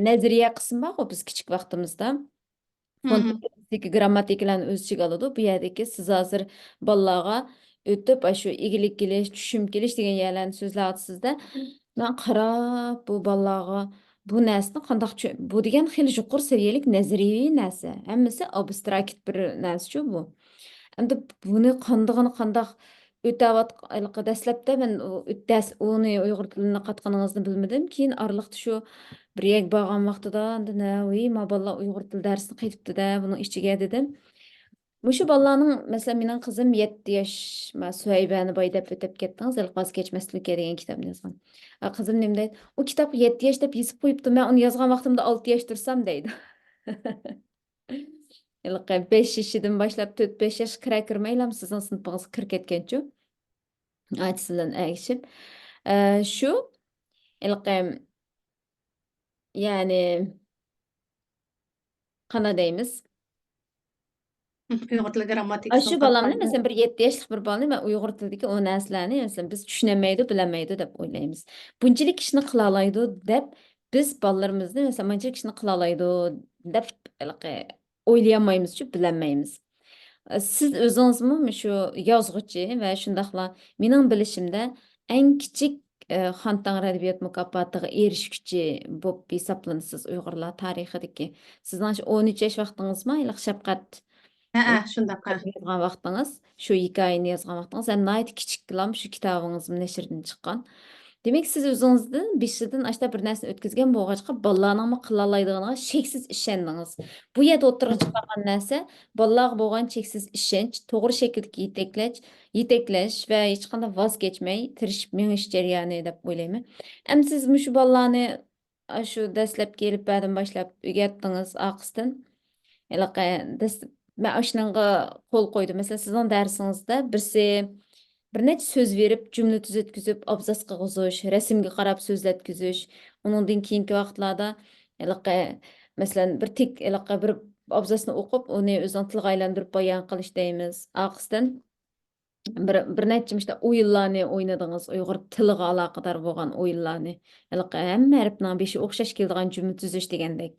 nazariya qismi bor biz kichik vaqtimizda. Fonetiki, grammatikalarni o'z ichiga oladi. Bu yerdagi siz hozir bolalarga o'tib, shu egilik kelish, tushum kelish degan yerlarni so'zlayapsizda. Men qarab bu bolalarga bu narsani qanday bu degan xili yuqori saviyalik nazariy narsa. Hammasi abstrakt bir narsa-chu bu. Endi buni qanday dastlabda men uni Uyg'ur tilini qatqaningizni bilmadim. Keyin oraliqda shu bir yak borgan vaqtida ma bolalar Uyg'ur tili darsini qaytibdi-da, buning ichiga dedim. Mushu bolalarning, masalan, mening qizim 7 yosh, Suhaybani boy deb o'tib ketdingiz, Ilqos kechmaslikka degan kitobni yozgan. Qizim nima deydi? U kitob 7 yosh deb yozib qo'yibdi, men uni yozgan vaqtimda 6 yosh tursam deydi. 5 yoshidan boshlab 4-5 yosh kira kirmaylam, sizning sinfingizga kirib ketganchu. Aytsinlar agishib. Shu ya'ni qana deymiz? Uyg'ur tili grammatikasini Shu bolamni masalan bir 7 yoshlik bir bolani men Uyg'ur tilidagi o narsalarni masalan biz tushunmaydi, bilmaydi deb o'ylaymiz. Bunchalik ishni qila oladi deb biz bolalarimizni masalan bunchalik ishni qila oladi deb o'ylayolmaymiz-ku, bilmaymiz. Siz o'zingizmi shu yozuvchi va shundaqla mening bilishimda eng kichik Xontan adabiyot mukofotiga erishguchi bo'lib hisoblanasiz Uyg'urlar tarixidagi. Sizning 13 yosh vaqtingizmi? Shafqat shundaqa. yozgan vaqtingiz, shu hikoyani yozgan vaqtingiz, ham nihoyat kichik qilam shu kitobingiz nashrdan chiqqan. Demak, siz o'zingizdan 5 yildan ashta bir narsa o'tkazgan bo'lg'achqa bolalarning qila oladiganiga cheksiz ishondingiz. Bu yerda o'tirib chiqqan narsa bolalarga bo'lgan cheksiz ishonch, to'g'ri shaklda yetaklash va hech qanday voz kechmay tirishib menish jarayoni deb o'ylayman. Ham siz shu bolalarni shu dastlab kelib ba'dan boshlab o'rgatdingiz oqisdan. Ben aşınanga qo'l qo'ydim. Mesela sizning darsingizda birsi bir necha so'z berib, jumla tuzatkizib, abzas qilg'izish, rasmga qarab so'zlatkizish, uningdan keyingi vaqtlarda iliqi masalan bir tik iliqi bir abzasni o'qib, uni o'zing tilga aylantirib bayon qilish deymiz. Aqisdan bir necha işte o'yinlarni o'ynadingiz, Uyg'ur tiliga aloqador bo'lgan o'yinlarni. Hamma harfning beshi o'xshash keladigan jumla tuzish degandek.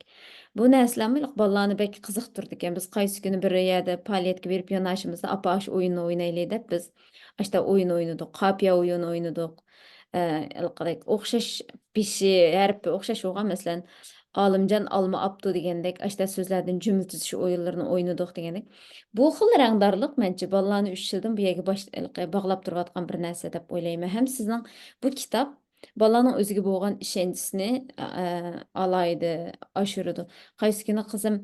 Bu narsalarni bolalarni bek qiziqtirdi ekan. Biz qaysi kuni bir yerda faoliyatga berib yonashimizda apa shu o'yinni o'ynaylik deb biz işte o'yin o'ynadik, qapiya o'yini o'ynadik. O'xshash beshi harfi o'xshash bo'lgan masalan Olimjon olma apti degandek, işte so'zlardan jumla tuzish o'yinlarini o'ynadik degandek. Bu xil rangdorlik menimcha bolalarni 3 yildan bu yerga bog'lab turayotgan bir narsa deb o'ylayman. Ham sizning bu kitob bolaning o'ziga bo'lgan ishonchisini alaydi, oshiradi. Qaysi kuni qizim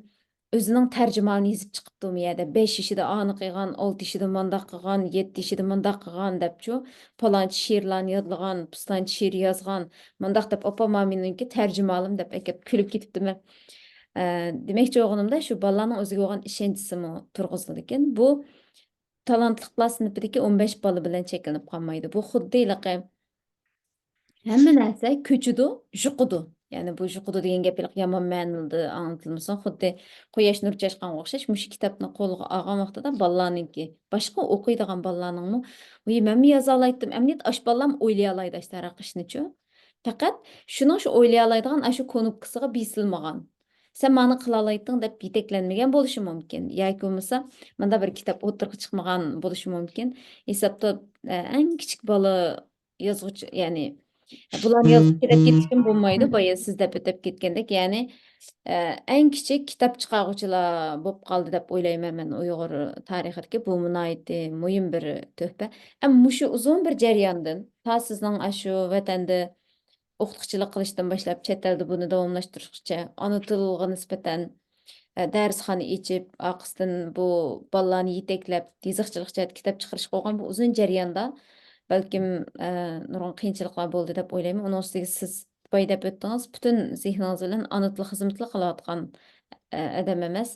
o'zining tarjimonini yozib chiqibdi u yerda 5 yoshida ani qilgan, 6 yoshida mundaq qilgan, 7 yoshida mundaq qilgan debchu, palonchi she'rlarni yodlagan, pistonchi she'r yozgan, mundaq deb opam meninki tarjimonim deb akab kulib ketibdi. Demakchi o'g'limda shu bolalarning o'ziga bo'lgan ishonchisimi turg'izildi ekan. Bu talantli klass sinfidagi 15 bola bilan cheklanib qolmaydi. Bu xuddi hamma narsa ko'chidi, juqidi. Ya'ni bu juqidi degan gap yomon ma'noda anlatilmasa, xuddi quyosh nur chashqanga o'xshash mushu kitobni qo'lga olgan vaqtida bolalarniki, boshqa o'qiydigan bolalarningmi, "Voy, men yoza olmaydim." Amniyat ash bolalar o'ylay oladi ashtara qishnichu. Faqat shuning shu o'ylay oladigan ashu konubkasiga besilmagan. Sen mani qila olayding deb yetaklanmagan bo'lishi mumkin. Yoki bo'lmasa, menda bir kitob o'tirib chiqmagan bo'lishi mumkin. Hisobda eng kichik bola yozuvchi, ya'ni bularni yozib kerak ketishim bo'lmaydi, boya siz deb o'tib ketgandek, ya'ni eng kichik kitob chiqaruvchilar bo'lib qoldi deb o'ylayman men Uyg'ur tarixidagi. Bu nihoyatda muhim bir tuhfa. Ammo shu uzun bir jarayondan ta sizning shu vatanda o'qituvchilik qilishdan boshlab chet elda buni davomlashtirishgacha ona tiliga nisbatan darsxona ichib, aqisdan bu bolalarni yetaklab, yezig'chilik jihat kitob chiqarish bo'lgan bu uzun jarayonda balkim nurg'un qiyinchiliklar bo'ldi deb o'ylayman. Uning ustiga siz boya deb o'tdingiz, butun zehningiz bilan ona tili xizmati qilayotgan odam emas.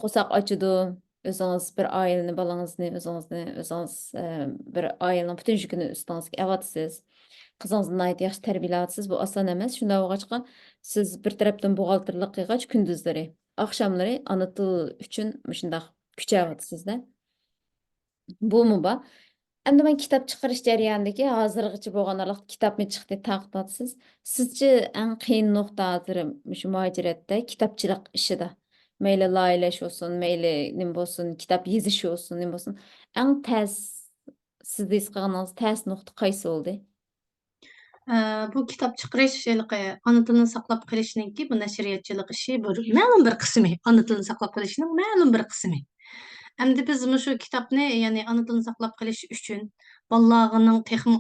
Qo'saq ochidi, o'zingiz bir oilani, bolangizni, o'zingiz bir oilaning butun yukini ustingizga olyapsiz. Qizingizni nihoyat yaxshi tarbiyalayapsiz. Bu oson emas. Shunday bo'lg'achqa siz bir tarafdan buxgalterlik qilgach, kunduzlari, oqshomlari ona til uchun shunday kuchayotsizda. Bu bor. Endi men kitob chiqarish jarayonidagi hozirgacha bo'lgan kitobni chiqdi taqdimsiz. Sizcha eng qiyin nuqta hozir shu muajiratda kitobchilik ishida. Mayli loyilash bo'lsin, mayli nima bo'lsin, kitob yozish bo'lsin, nima bo'lsin. Eng tez sizda his qilganingiz tez nuqta qaysi bo'ldi? Bu kitob chiqarish ona tilini saqlab qolishninki bu nashriyatchilik ishi bir ma'lum bir qismi, ona tilini saqlab qolishning ma'lum bir qismi. Endi biz shu kitobni, ya'ni ona tilini saqlab qolish uchun bolalarning texmi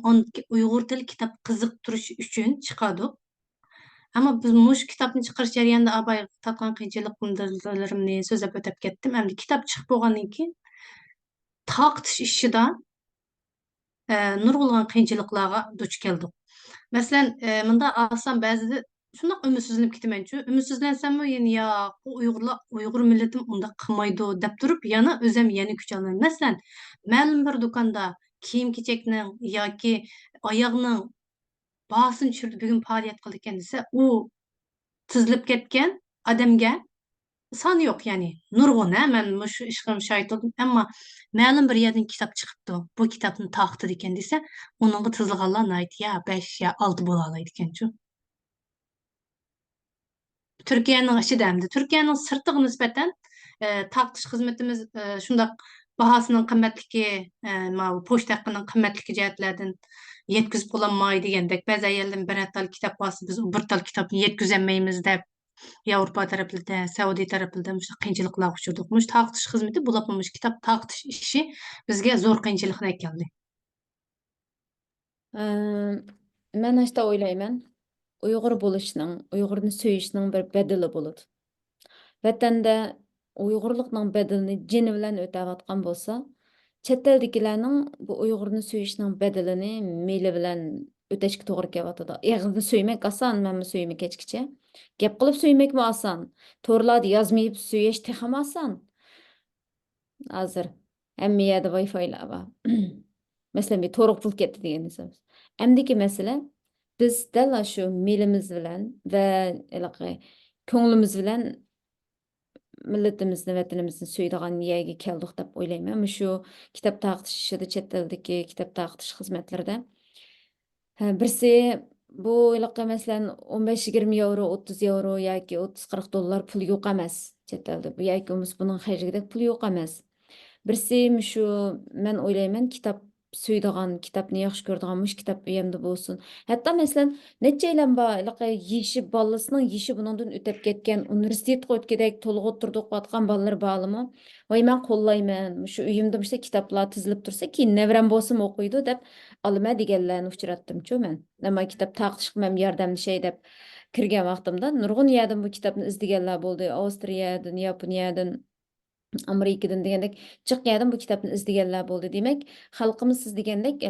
Uyg'ur tili kitob qiziqtirish uchun chiqadik. Ammo biz mush kitobni chiqarish jarayonida abay tatgan qiyinchiliklarımni so'zlab o'tib ketdim. Endi kitob chiqib bo'lgandan keyin taqtish ishida nurg'ulg'an qiyinchiliklarga duch keldik. Masalan, bunda alsam ba'zida shundoq ümidsizlanib ketamanchu. Ümidsizlansam yani ya bu Uyg'ur millatim unda qilmaydi deb turib, yana o'zim yana kuch olaman. Masalan, ma'lum bir do'konda kiyim-kechakning yoki oyoqning bahasini tushirdi, bugun faoliyat qildi ekan desa, u tizilib ketgan odamga son yo'q, ya'ni nurg'un. Men shu ishga shohid bo'ldim. Ammo ma'lum bir yerdan kitob chiqibdi, bu kitobni taqtidi ekan desa, uningga tizilganlar nihoyat ya 5 ya 6 bo'la oladi ekanchu. Türkiye'nin işi demdi. Türkiye'nin sırtıga nisbeten taqtish xizmatimiz shundoq bahasının qimmatligi, mana pochta haqining qimmatligi jihatlardan yetkazib qo'yolmaydi degandek. Ba'zi ayollar bir tal kitob olsa, biz bir tal kitobni yetkazolmaymiz deb Yevropa taraflarida, Saudiya taraflarida shu qiyinchiliklarga uchradik. Mush taqtish xizmati bo'lib, kitob taqtish ishi bizga zo'r qiyinchiliklar keldi. Men işte o'ylayman, Uyg'ur bo'lishning, Uyg'urni söýüşning bir bedeli bo'ladi. Vatanda Uyg'urlikning bedelini jini bilan o'tayotgan bo'lsa, chet eldagilarning bu Uyg'urni söýüşning bedelini meli bilan o'tashga to'g'ri kelyotadi. Eg'izni söymek oson, menmi söymek hechkicha. Gap qilib söymek mi oson? To'g'rilarda yozmayib söyüş texam oson. Hazır hamma yerda Wi-Fi'lar bor. Masalan, bir to'riq pul ketdi degan narsamiz. Hamdiki masala biz dal shu melimiz bilan va ko'nglimiz bilan millatimizni, vatanimizni suydigan yerga keldik deb o'ylayman. Shu kitob taqtish ishida, chet tildagi kitob taqtish xizmatlarida. Birsi bu masalan 15-20 euro, 30 euro yoki 30-40 dollar pul yo'q emas chet elda. Bu yoki buning hajriga pul yo'q emas. Birisi shu men o'ylayman kitob suydigan, kitobni yaxshi ko'radigan mush kitob uyamda bo'lsin. Hatto masalan nechalar bor, yeshi bolasining yeshi buningdan o'tib ketgan, universitetga o'tgandek to'liq o'tirib o'qiyotgan bolalar bormi? Voy men qo'llayman. Shu uyimda kitoblar tizilib tursa, keyin nevram bo'lsin o'qiydi deb olaman deganlarni uchratdim-chu men. Nima kitob taqish qilmam yordamli shay deb kirgan vaqtimda nurg'un yerdan bu kitobni izlaganlar bo'ldi. Avstriyadan, Yaponiyadan, Amerikadan degandek jiq yerdan bu kitobni izlaganlar bo'ldi. Demak, xalqimiz siz degandek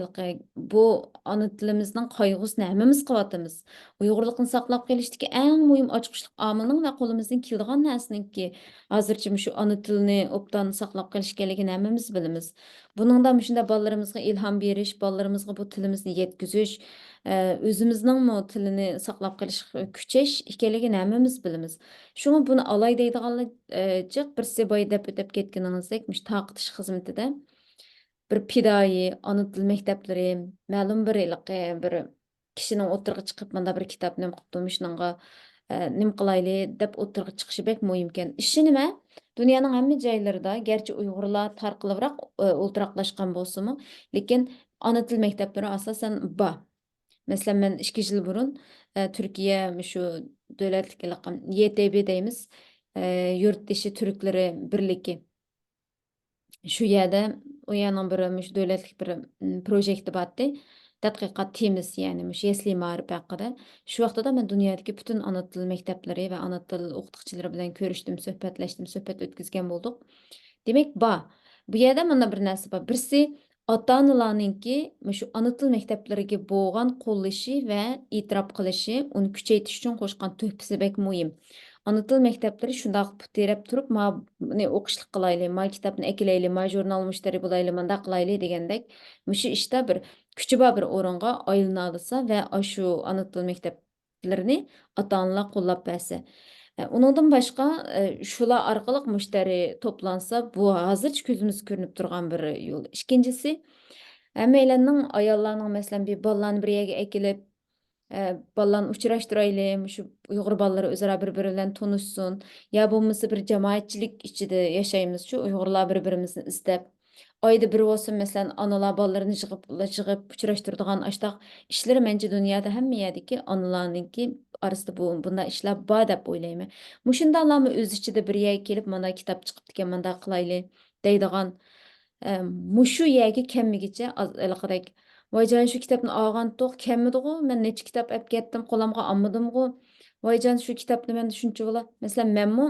bu ona tilimizning qayg'usini hammamiz qilyapmiz. Uyg'urlikni saqlab qolishdagi eng muhim ochqishlik omilning va qo'limizdan keladigan narsaniki hozircha shu ona tilini obdan saqlab qolish kerakligini hammamiz bilamiz. Buningda shunda bolalarimizga ilhom berish, bolalarimizga bu tilimizni yetkazish, o'zimizning tilini saqlab qolish kuchash ekanligini hammamiz bilamiz. Şunu bunu alay deydiganlar jiq birsi boy deb o'tib ketganingizdek, taqitish xizmatida bir pidoyi, ona til maktablari, ma'lum bir bir kishining o'tirg'i chiqib mana bir kitobni o'qib shunga nim qilayli deb o'tirg'i chiqishi bek muhimkan. Ishi nima? Dunyoning hamma joylarida, garchi Uyg'urlar tarqalibroq o'ltiraqlashgan bo'lsa-mu, lekin ona til maktablari asosan bor. Mesela ben 2 yıl burun Türkiye şu devletlik YTB deymiz, yurt dışı Türkleri birliki. Şu yerde o yanın bir şu devletlik bir projekti battı. Tadqiqat temiz yani yesli ma'rif haqida. Şu vaqtda men dunyodagi bütün ana til maktablari va ana til o'qituvchilari bilan ko'rishdim, suhbat o'tkazgan bo'ldik. Demak, bu yerda mana bir narsa bor. Birsi ota-onalarninki shu ana til maktablariga bo'lgan qo'llashi va e'tirof qilishi, uni kuchaytirish uchun qo'shgan tuhfasi bek muhim. Ana til maktablari shundoq terab turib, buni o'qishlik qilayli, kitobni akilayli, jurnal mushtari bo'layli, manda qilayli degandek, shu ishda bir kuchi bor bir o'ringa aylana olsa va shu ana til maktablarini ota-onalar qo'llab bersa. Onundan başqa şular arqalıq müşteri toplansa, bu hazırca gözümüz görünüp durğan bir yol. İkincisi, həmməylərin ayollarının məsələn bir ballarını bir yerə əkilib, ballarını uçuraşdıraylı, şu Uyğur balları özara bir-biri bilan tanışsın, ya bo'lmasa bir jamoatchilik ichida yashaymiz, shu Uyg'urlar bir-birimizni istab, oyda bir bo'lsin məsələn analar ballarını yig'ib uchrashtiradigan ashtaq ishlar mencha dunyoda hamma yerdagi onalarninki arasida bunday ishlar bor deb o'ylayman. Mushundalarmi o'z ichida bir yerga kelib, mana kitob chiqibdi ekan, manda qilayli deydigan mushu yerga kelmagicha alaqadek voyjon shu kitobni olgan to'q kelmidi-ku, men necha kitob olib ketdim, qo'limga olmadim-ku. Voyjon shu kitobni men shuncha bo'la. Masalan, menmi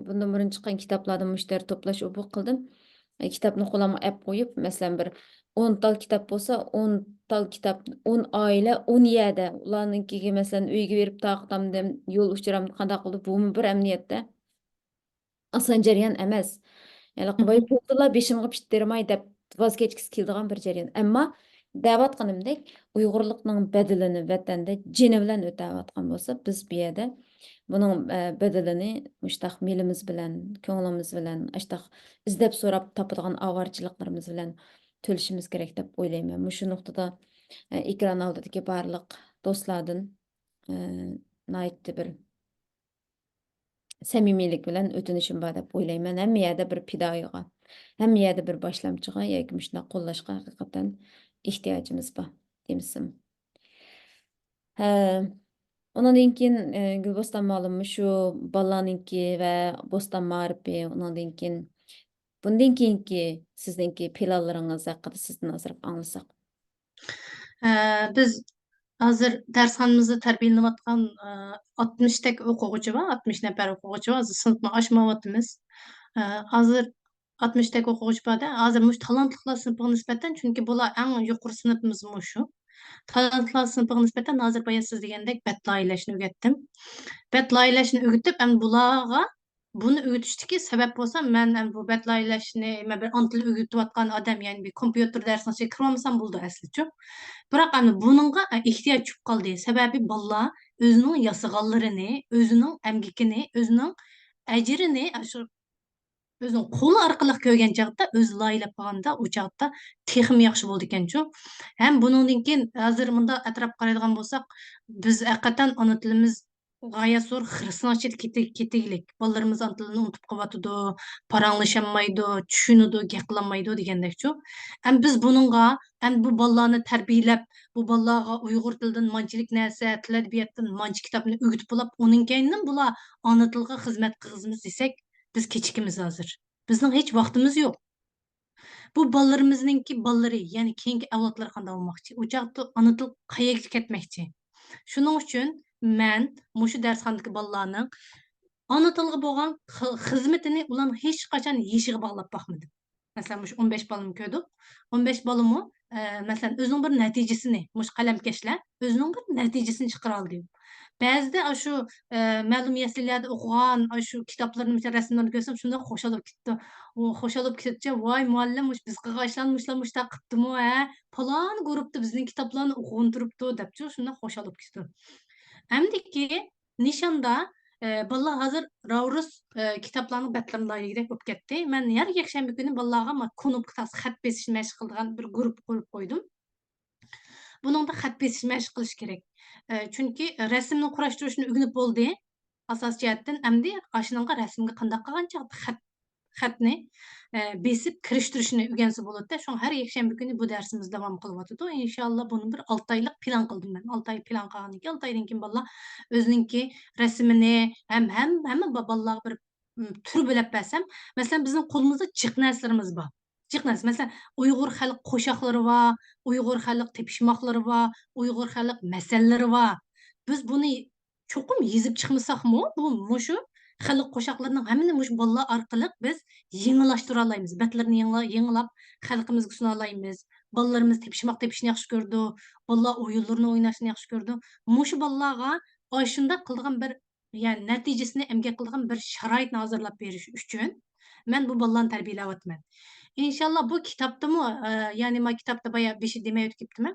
bundan burun chiqqan kitoblardan mushtari to'plash bu qildim. Kitobni qo'limga olib qo'yib, masalan bir 10 tal kitob bo'lsa, 10 tal kitob, 10 oila, 10 yerda ularninkiga masalan uyga berib taqtamdim, yo'l uchiramdi, qanday qilib bu bir amniyatda oson jarayon emas. Yani voy puldilar beshimga pishtirmay deb voz kechgisi keladigan bir jarayon. Ammo da'vatqanimdek Uyg'urlikning badalini vatanda jini bilan o'tayotgan bo'lsa, biz bu yerda buning badalini mushtaq melimiz bilan, ko'nglimiz bilan, ashtaq izlab so'rab topadigan avorchiliklarimiz bilan to'lishimiz kerak deb o'ylayman. Shu nuqtada ekran oldidagi barliq do'stlardan naytdi bir samimiylik bilan o'tinishim bor deb o'ylayman. Hamma yerda bir pidoyiga, hamma yerda bir boshlamchiga yoki shunday qo'llashga haqiqatan ehtiyojimiz bor, demizmi? Ondan keyin Gulboston ma'lummi shu bolalarninki va Bo'ston ma'rifi, ondan keyin bundan keyingi sizningki planlaringiz haqida sizdan ozroq anglasak. Biz hozir darsxonamizda tarbiyalanayotgan 60 tek o'quvchi bor, 60 nafar o'quvchi bor. Hozir sinfni oshmayapmiz. Hozir 60 tek o'quvchi borda, hozir mush talantlilar sinfiga nisbatan, chunki bular eng yuqori sinfimiz shu. Talantlar sinfiga nisbatan hozir boya siz degandek bet loyilashni o'rgatdim. Bet loyilashni o'rgatib, endi bularga Buni öğütüşteki sebep bolsa men hem bu betlaylaşni, men bir ana tili öğütüvatkan adam, yani bir kompüter dersine şey kirmamasam buldu asliço. Biroq hani bununğa ihtiyaç çıkıp kaldı. Sebebi balla özünün yasıgallarını, özünün emgikini, özünün ecrini, şu özünün qolu arqılıq ko'rgan chaqda o'zi loyilab qolganda u chaqda texmi yaxshi bo'ldi ekanchu. Ham buningdan keyin hozir bunda atrof qaraydigan bo'lsak, biz haqiqatan ona tilimiz g'oyat zo'r xirsni ochib ketaylik. Bolalarimiz ona tilini unutib qolyotidi, paranglashamaydi, tushunadi, gap qilolmaydi degandekchu. Ham biz buningga, ham bu bolalarni tarbiyalab, bu bolalarga Uyg'ur tilidan manchilik narsa, til adabiyotdan manchi kitobni o'rgatib bo'lib, uning keyindan bular ona tilga xizmat qilamiz desak, biz kechikimiz hozir. Bizning hech vaqtimiz yo'q. Bu bolalarimizningki bolalari, ya'ni keyingi avlodlar qanday bo'lmoqchi? U chaqda ona til qayerga ketmoqchi? Shuning uchun men mushu darsxonadagi bolalarning ana tilga bo'lgan xizmatini ularni hech qachon yeshiga bog'lab boqmadim. Masalan, mush 15 balamni ko'rdik. 15 balami masalan o'zining bir natijasini, mush qalamkashlar o'zining bir natijasini chiqara oldi. Ba'zida shu ma'lum yasllarda o'qigan shu kitoblarni, rasmlarni ko'rsam shunday xo'shalib ketdi. U xo'shalib ketdi. Voy muallim, mush biz qilgan ishlarni mushta qilibdimi, ha? Falon guruhda bizning kitoblarni o'qigan turibdi debchi, shunday xo'shalib ketdi. Hamdiki nishonda balla hozir Ravrus kitoblarning betlarini loyigidek bo'lib ketdi. Men har yakshanba kuni bolalarga konopka xat besish mashq qiladigan bir guruh qurib qo'ydim. Buningda xat besish mashq qilish kerak. Chunki rasmni qurashtirishni o'rganib bo'ldi. Asos jihatdan endi ashunga rasmga qanday qilgancha xatni besib kirishtirishni o'rgansa bo'ladi. Shuning har yakshanba kuni bu darsimiz davom qilyotidi. Inshaalloh buni bir 6 oylik plan qildim men. 6 oy plan qilgandan keyin 6 oydan keyin bolalar o'zininki rasmini hamma bolalarga bir tur bo'lib bersam, masalan bizning qo'limizda jiq narsalarimiz bor. Jiq narsa, masalan Uyg'ur xalq qo'shoqlari bor, Uyg'ur xalq tepishmoqlari bor, Uyg'ur xalq masallalari bor. Biz buni cho'qim yezib chiqmasakmi, bu mushu xalq qo'shoqlarining hammani mush bolalar orqali biz yengillashtira olamiz. Batlarini yengilab xalqimizga suna olamiz. Bolalarimiz tepishni yaxshi ko'rdi. Bolalar o'yinlarni o'ynashni yaxshi ko'rdi. Mushu bolalarga shunda qilgan bir, ya'ni natijasini emgak qilgan bir sharoitni hozirlab berish uchun men bu bolalarni tarbiyalayapman. İnşallah bu kitaptımı, yani ma kitapta bayağı bir şey demeye ötküptüm.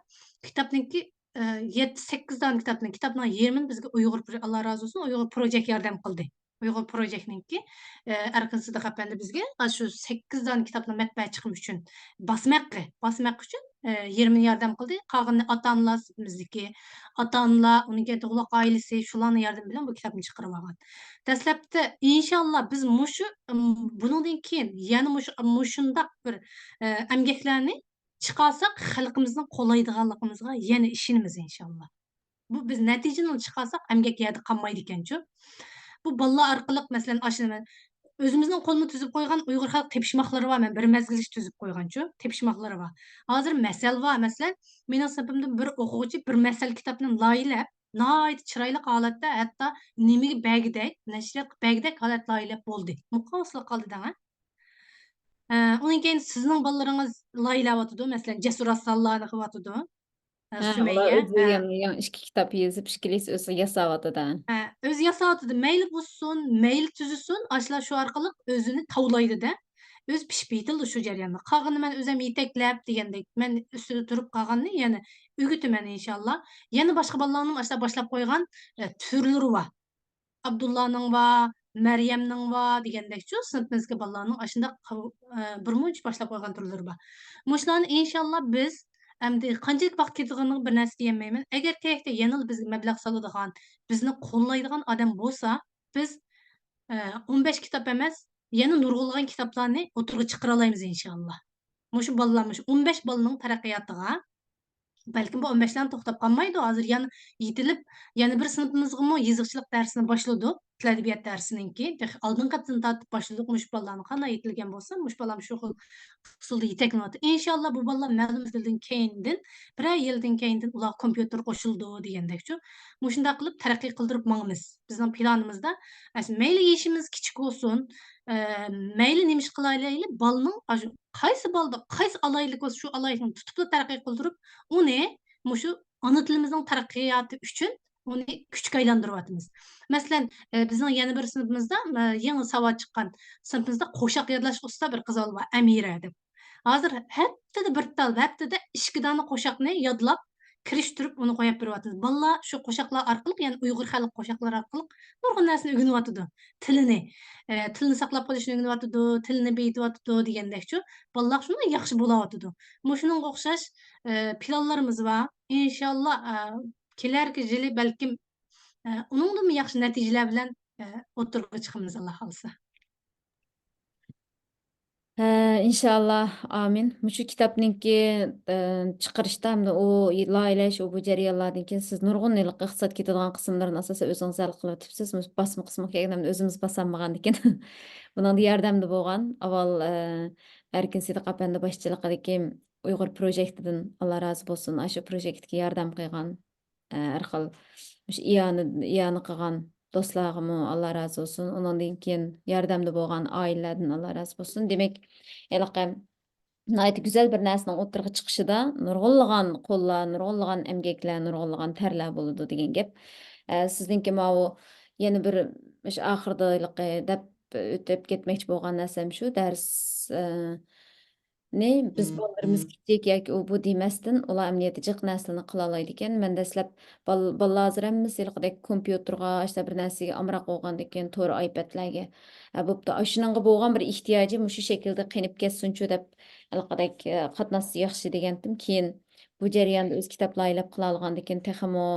Kitaptaki 7-8 tane kitapның 20'ni bizge Uyghur, Allah razı olsun, Uyghur Project yardım kıldı. Uyghur Project'ninki Erkin Sıdık Efendi bizge şu 8 tane kitapның matbaa çıkmış üçün basmak üçün 20'ni yardım kıldı. Kağını ata-analar bizdeki, ata-analar, onun doğulaq ailesi, şularning yardım bilen bu kitapni çıkarıp algan. Dastlabda inşallah biz bundan keyin yana mushundaq bir emgaklarni chiqarsak, xalqimizning qo'llaydiganligimizga yana ishonamiz inshaalloh. Bu biz natijani chiqarsak, emgak yerda qolmaydi ekanchu. Bu bolalar orqali masalan ashuni o'zimizning qo'lni tuzib qo'ygan Uyg'ur xalq tepishmoqlari bor. Men bir mazgil tuzib qo'yganchu, tepishmoqlari bor. Hozir masal bor. Masalan, mening sinfimda bir o'quvchi bir masal kitobni loyilab, nihoyat chiroyli holatda, hatto nimaga bagidek, nashriyat bagidek holat loyilab bo'ldi. Muqosli qoldi da. Onun keyin sizning bolalaringiz loyilayotidi, masalan, Jasur Asallarni qilyotidi. Ha, ular Sumeyya, o'zi yan ikki kitob yozib, ishkilis o'zi yasayotidi. o'zi yasayotidi. Mayli bo'lsin, mayli tuzilsin, ashlar shu orqali o'zini tavlaydi-da. O'z pishib yetildi shu jarayonda. Qolganini men o'zim yetaklab degandek, men ustida turib qolganini yana o'g'itaman inshaalloh. Yana boshqa bolalarning ashla boshlab qo'ygan turlari bor. Abdullahning bor, Maryamning bor degandekchu, sinfimizga bolalarning ashunda bir muncha boshlab qo'ygan turlari bor. Mushlarni inshaalloh biz endi qanchalik vaqt ketadiganini bir narsa deyolmayman. Agar tagda yana bizga mablag' soladigan, bizni qo'llaydigan odam bo'lsa, biz 15 kitob emas, yana nurg'ulg'an kitoblarni o'tirg'i chiqara olamiz inshaalloh. Mushu bolalar, 15 bolaning taraqqiyotiga balkim bu 15'dan to'xtab qolmaydi. Hozir yana yetilib, yana bir sinfimizga yezikchilik darsini boshladik. Til adabiyot darsininki. Oldin qatdan tortib boshladik. Mush bolalarni qanday yetilgan bo'lsa, mush bolalar shu xil usulda yetaklanyapti. Inshaalloh bu bolalar ma'lum yildan keyindan, bir yildan keyindan ular kompyuter qo'shildi degandekchu. Mushunda qilib taraqqiy qildirib mangimiz. Bizning planimizda mayli yeshimiz kichik bo'lsin, mayli nima ish qilaylik, bolaning qaysi bolda qaysi alaylik bo'lsa, shu alaylikni tutib taraqqiy qildirib, uni mushu ona tilimizning taraqqiyoti uchun Onu küçük aylandırıvatımız. Mesela bizning yana bir sınıfımızda yeni savat çıkan sınıfımızda qo'shiq yodlash usta bir qiz var, Amira deb. Hozir haftada bir tal, haftada 2 dona qo'shiqni yodlab kirishtirib uni qo'yib beryapmiz. Bolalar shu qo'shiqlar orqali, ya'ni Uyg'ur xalq qo'shiqlari orqali nurg'un narsani o'rganyapti. Tilini, tilni saqlab qolishni o'rganyapti, tilni beyityapti degandekchu. Bolalar shunday yaxshi bo'layapti. Shuningga o'xshash planlarimiz var. İnşallah kelarki yili balkim uningdan yaxshi natijalar bilan o'tirg'a chiqamiz Alloh xolisa. İnşallah, amin. Muşu kitapninki chiqarishda hamda u loyilash, bu jarayonlardan keyin siz nurg'un iqtisod ketadigan qismlarini asosan o'zingiz hal qilib o'tibsiz. Basma qismi kelganda o'zimiz basanmagan ekan. Bundan yordamda bo'lgan. Avval Erkin Sidiq apandi boshchiligidagi Uyg'ur projektidan Alloh rozi bo'lsin. Shu projektga yordam qilgan har xil iyani qilgan do'stlarımı Allah razı olsun. Ondan keyin yordamda bo'lgan oilalardan Allah razı olsun. Demek, elaqa nihoyatda güzel bir narsaning o'tirg'i chiqishida nurg'unlagan qo'llar, nurg'unlagan emgaklar, nurg'unlagan terlar bo'ladi degan gap. Sizningki mau yana bir oxirida deb o'tib ketmoqchi bo'lgan narsam shu dars ne biz bolalarimiz kichik yoki u bu demasdan ular amniyati jiq narsani qila oladi ekan. Men dastlab bolalar hozir hammasi ilqidek kompyuterga, işte bir narsaga amroq bo'lgandan keyin to'g'ri iPadlarga bo'pti. Shunga bo'lgan bir ehtiyoji shu shaklda qinib ketsinchu deb ilqidek qatnashsa yaxshi degandim. Keyin bu jarayonda o'z kitoblar aylab qila olgandan keyin texmo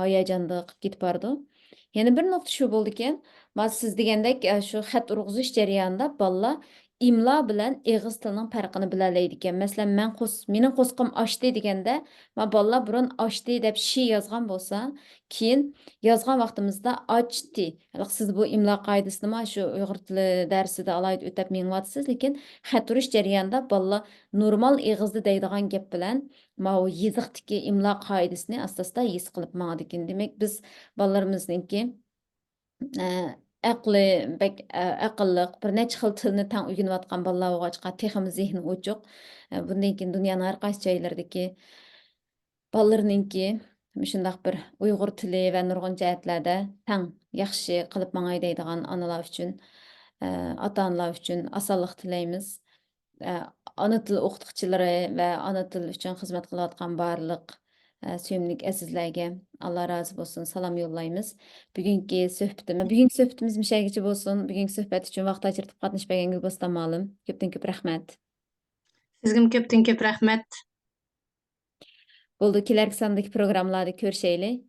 hayajonda qilib ketib bordi. Yana bir nuqta shu bo'ldi ekan, siz degandek shu xat urg'izish jarayonida bolalar imlo bilan eg'iz tilining farqini bilalaydi ekan. Masalan, mening qo'sqim oshdi deganda, bolalar burun oshdi deb shi yozgan bo'lsa, keyin yozgan vaqtimizda ochdi. Siz bu imlo qoidasini shu Uyg'ur tili darsida alohida o'tab mengyapsiz, lekin xat urish jarayonida bolalar normal eg'izda deydigan gap bilan u yiziqdagi imlo qoidasini asosida his qilib mangadi ekan. Demak, biz bolalarimizningki aqli aqlliq bir necha xil tilni tang o'rganayotgan bolalar bo'lg'achqa texmi zehni ochiq. Bundan keyin dunyoning har qaysi joylaridagi bolalarninki shundoq bir Uyg'ur tili va nurg'un jihatlarda tang yaxshi qilib mangay deydigan onalar uchun, ota-onalar uchun osonlik tilaymiz. Ana til o'qituvchilari va ana til uchun xizmat qilayotgan barliq suyimli azizlarga Allah razı bo'lsin, salom yo'llaymiz. Bugungi suhbatimiz mishagicha bo'lsin. Bugungi suhbat uchun vaqt ajratib qatnashmagan Gulboston ma'lum. Ko'pdan-ko'p rahmat. Sizga ko'pdan ko'p rahmat. Bo'ldi, kelarki sondagi programmalarda ko'rishaylik.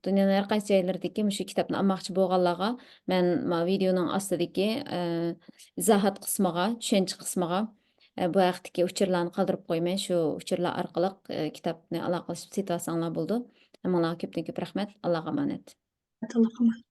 Dunyoning har qaysi joylaridagi shu kitobni olmoqchi bo'lganlarga men videoning ostidagi izohat qismiga, tushuncha qismiga bu haqdagi uchurlarni qoldirib qo'ymay, shu uchurlar orqali kitobni aloqalashib setib olsanglar bo'ldi. Hammalarga ko'pdan ko'p rahmat. Allohga omonat. Allohga omonat.